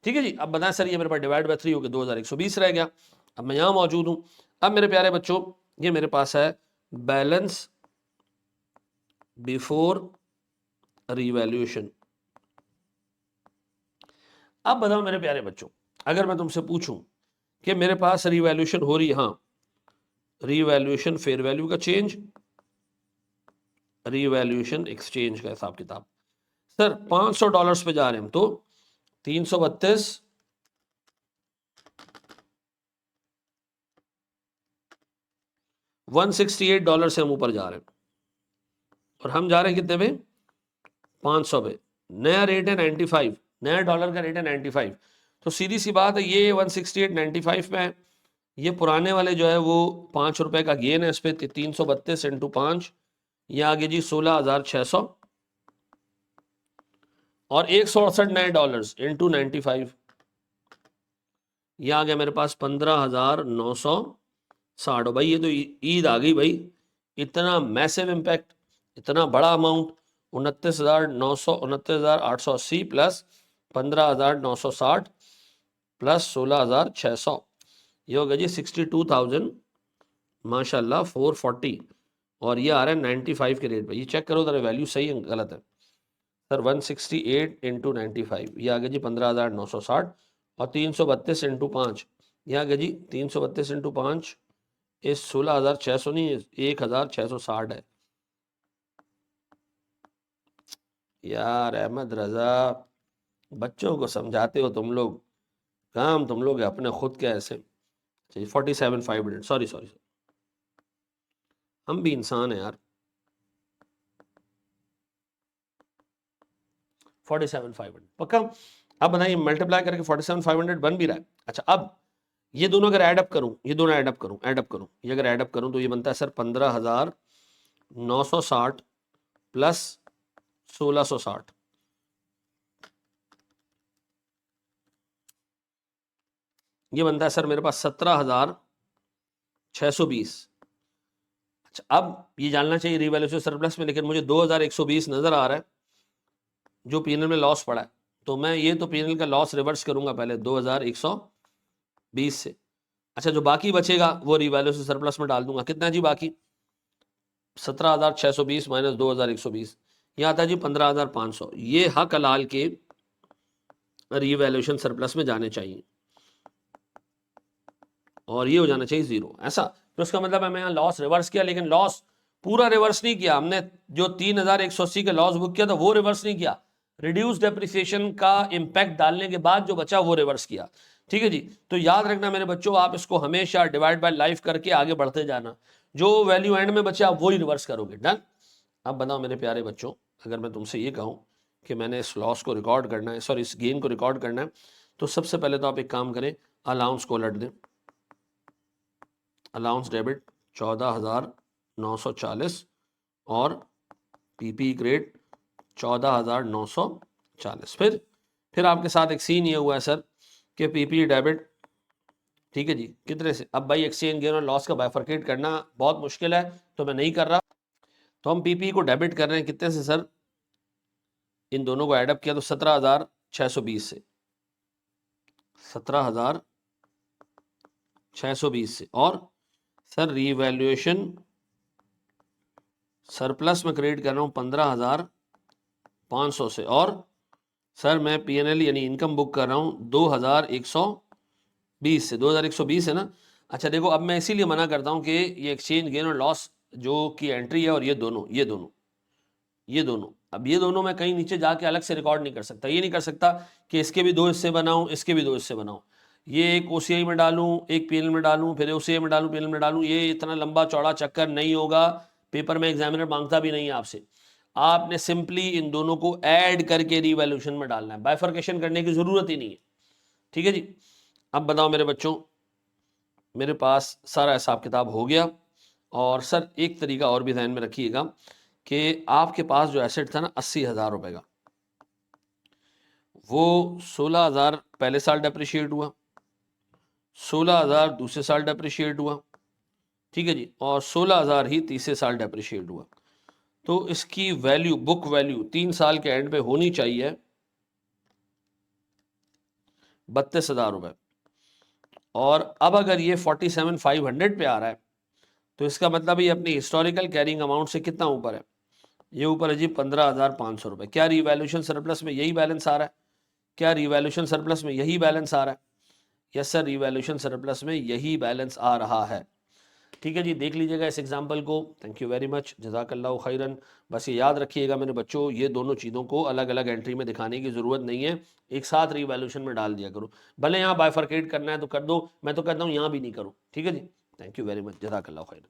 ठीक है जी। अब बताएं सर, ये मेरे पास डिवाइड बाय 3 हो गया, 2,120 रह गया। अब मैं यहां मौजूद हूं। अब मेरे प्यारे बच्चों, ये मेरे पास है बैलेंस बिफोर रिवैल्यूएशन। अब बताओ मेरे प्यारे बच्चों, अगर मैं तुमसे पूछूं कि मेरे पास रिवैल्यूएशन हो रही है, हाँ रिवैल्यूएशन फेयर वैल्यू का चेंज, रिवैल्यूएशन एक्सचेंज का हिसाब किताब। सर $500 पे जा रहे हैं हम, तो 332 $168 से हम ऊपर जा रहे हैं, और हम जा रहे हैं कितने पे? 500 पे। नया रेट है 95, नया डॉलर का रेट है 95। तो सीधी सी बात है, ये 168.95 पे है। ये पुराने वाले जो है वो ₹5 का गेन है इस पे, 332 इंटू 5, ये आगे जी 16,600, और 168 नए डॉलर्स इंटू 95, ये आ गया मेरे पास 15,960। भाई ये तो ईद आ गई भाई, इतना मैसिव इम्पैक्ट, इतना बड़ा अमाउंट। 29,880 प्लस 15,960 प्लस 16,600, ये हो गया जी 62,000 माशाल्लाह 440, और ये आ रहा है 95 के रेट पे। ये चेक करो जरा, वैल्यू सही है गलत है? सर 168 इंटू 95 ये आ गया जी 15,960 और 332 इंटू 5 ये आ गया जी 332 इंटू 5 ये 16,600 नहीं 1,660 है। यार अहमद रजा बच्चों को समझाते हो तुम लोग, काम तुम लोग अपने खुद के ऐसे। 47,500 सॉरी सॉरी हम भी इंसान है यार। 47,500 पक्का। अब बताइए मल्टीप्लाई करके 47,500 बन भी रहा है। अच्छा अब ये दोनों अगर ऐड अप करूं, ये दोनों ऐड अप करूं ये अगर ऐड अप करूं तो ये बनता है सर 15,960 प्लस 1,660 ये बनता है सर मेरे पास 17,620। अच्छा अब ये जानना चाहिए रिवैल्यूएशन सरप्लस में, लेकिन मुझे 2,120 नजर आ रहा है जो पीएनएल में लॉस पड़ा है, तो मैं ये तो पीएनएल का लॉस रिवर्स करूंगा पहले 2,120 से। अच्छा जो बाकी बचेगा वो रिवैल्यूएशन सरप्लस में डाल दूंगा। कितना जी बाकी 17,620 माइनस 2,120 ये आता है जी 15,500। ये हक हलाल के रिवैल्यूएशन सरप्लस में जाने चाहिए और ये हो जाना चाहिए 0 ऐसा। तो इसका मतलब है मैं यहाँ लॉस रिवर्स किया, लेकिन लॉस पूरा रिवर्स नहीं किया हमने। जो 3,180 का लॉस बुक किया था वो रिवर्स नहीं किया, रिड्यूस डेप्रिसिएशन का इंपैक्ट डालने के बाद जो बचा वो रिवर्स किया। ठीक है जी। तो याद रखना मेरे बच्चों, आप इसको हमेशा डिवाइड बाय लाइफ करके आगे बढ़ते जाना, जो वैल्यू एंड में बचा वो ही रिवर्स करोगे। डन। अब बताओ मेरे प्यारे बच्चों, अगर मैं तुमसे ये कहूँ कि मैंने इस लॉस को रिकॉर्ड करना है, सॉरी इस गेन को रिकॉर्ड करना है, तो सबसे पहले तो आप एक काम करें, अलाउंस को उलट दें। अलाउंस डेबिट 14,940 और पीपी क्रेडिट 14,940। फिर आपके साथ एक सीन ये हुआ है सर कि पीपी डेबिट, ठीक है जी, कितने से। अब भाई एक्सचेंज गेन और लॉस का बाइफरकेट करना बहुत मुश्किल है तो मैं नहीं कर रहा। तो हम पीपी को डेबिट कर रहे हैं कितने से सर, इन दोनों को एडअप किया तो 17,620 से, 17,620 से। और सर रीवैल्यूएशन सरप्लस में क्रेडिट कर रहा हूँ 15,500 से। और सर मैं पीएनएल यानी इनकम बुक कर रहा हूँ 2,120 से। 2,120 है ना। अच्छा देखो अब मैं इसीलिए मना करता हूँ कि ये एक्सचेंज गेन और लॉस जो की एंट्री है और ये दोनों अब ये दोनों मैं कहीं नीचे जाके अलग से रिकॉर्ड नहीं कर सकता। ये नहीं कर सकता कि इसके भी 2 हिस्से बनाऊं, इसके भी 2 हिस्से बनाऊं, ये एक ओसीआई में डालूं, एक पीएनएल में डालूं, फिर ओसीआई में डालूं, पीएनएल में डालूं। ये इतना लंबा चौड़ा चक्कर नहीं होगा, पेपर में एग्जामिनर मांगता भी नहीं है आपसे। आपने सिंपली इन दोनों को ऐड करके रिवैल्यूएशन में डालना है, बाइफरकेशन करने की जरूरत ही नहीं है। ठीक है जी। अब बताओ मेरे बच्चों, मेरे पास सारा हिसाब किताब हो गया। और सर एक तरीका और भी ध्यान में रखिएगा कि आपके पास जो एसेट था ना 80,000 रुपए का, वो 16,000 पहले साल डेप्रिशिएट हुआ, 16,000 दूसरे साल डेप्रिशिएट हुआ, ठीक है जी, और 16,000 ही तीसरे साल डेप्रिशिएट हुआ। तो इसकी वैल्यू, बुक वैल्यू 3 साल के एंड पे होनी चाहिए 32,000 रुपए। और अब अगर ये 47,500 पे आ रहा है तो इसका मतलब ये अपनी हिस्टोरिकल कैरिंग अमाउंट से कितना ऊपर है, ये ऊपर है जी 15,500 रुपए। क्या रिवैल्यूएशन सरप्लस में यही बैलेंस आ रहा है? क्या रिवैल्यूएशन सरप्लस में यही बैलेंस आ रहा है? यस सर, रिवैल्यूएशन सरप्लस में यही बैलेंस आ रहा है। ठीक है जी, देख लीजिएगा इस एग्जाम्पल को। थैंक यू वेरी मच, जज़ाकल्लाहु खैरन। बस ये याद रखिएगा मेरे बच्चों, ये दोनों चीज़ों को अलग अलग एंट्री में दिखाने की ज़रूरत नहीं है, एक साथ रिवैल्यूएशन में डाल दिया करो। भले यहाँ बाइफरकेट करना है तो कर दो, मैं तो कहता हूँ यहाँ भी नहीं करो। ठीक है जी, थैंक यू वेरी मच, जज़ाकल्लाहु खैरन।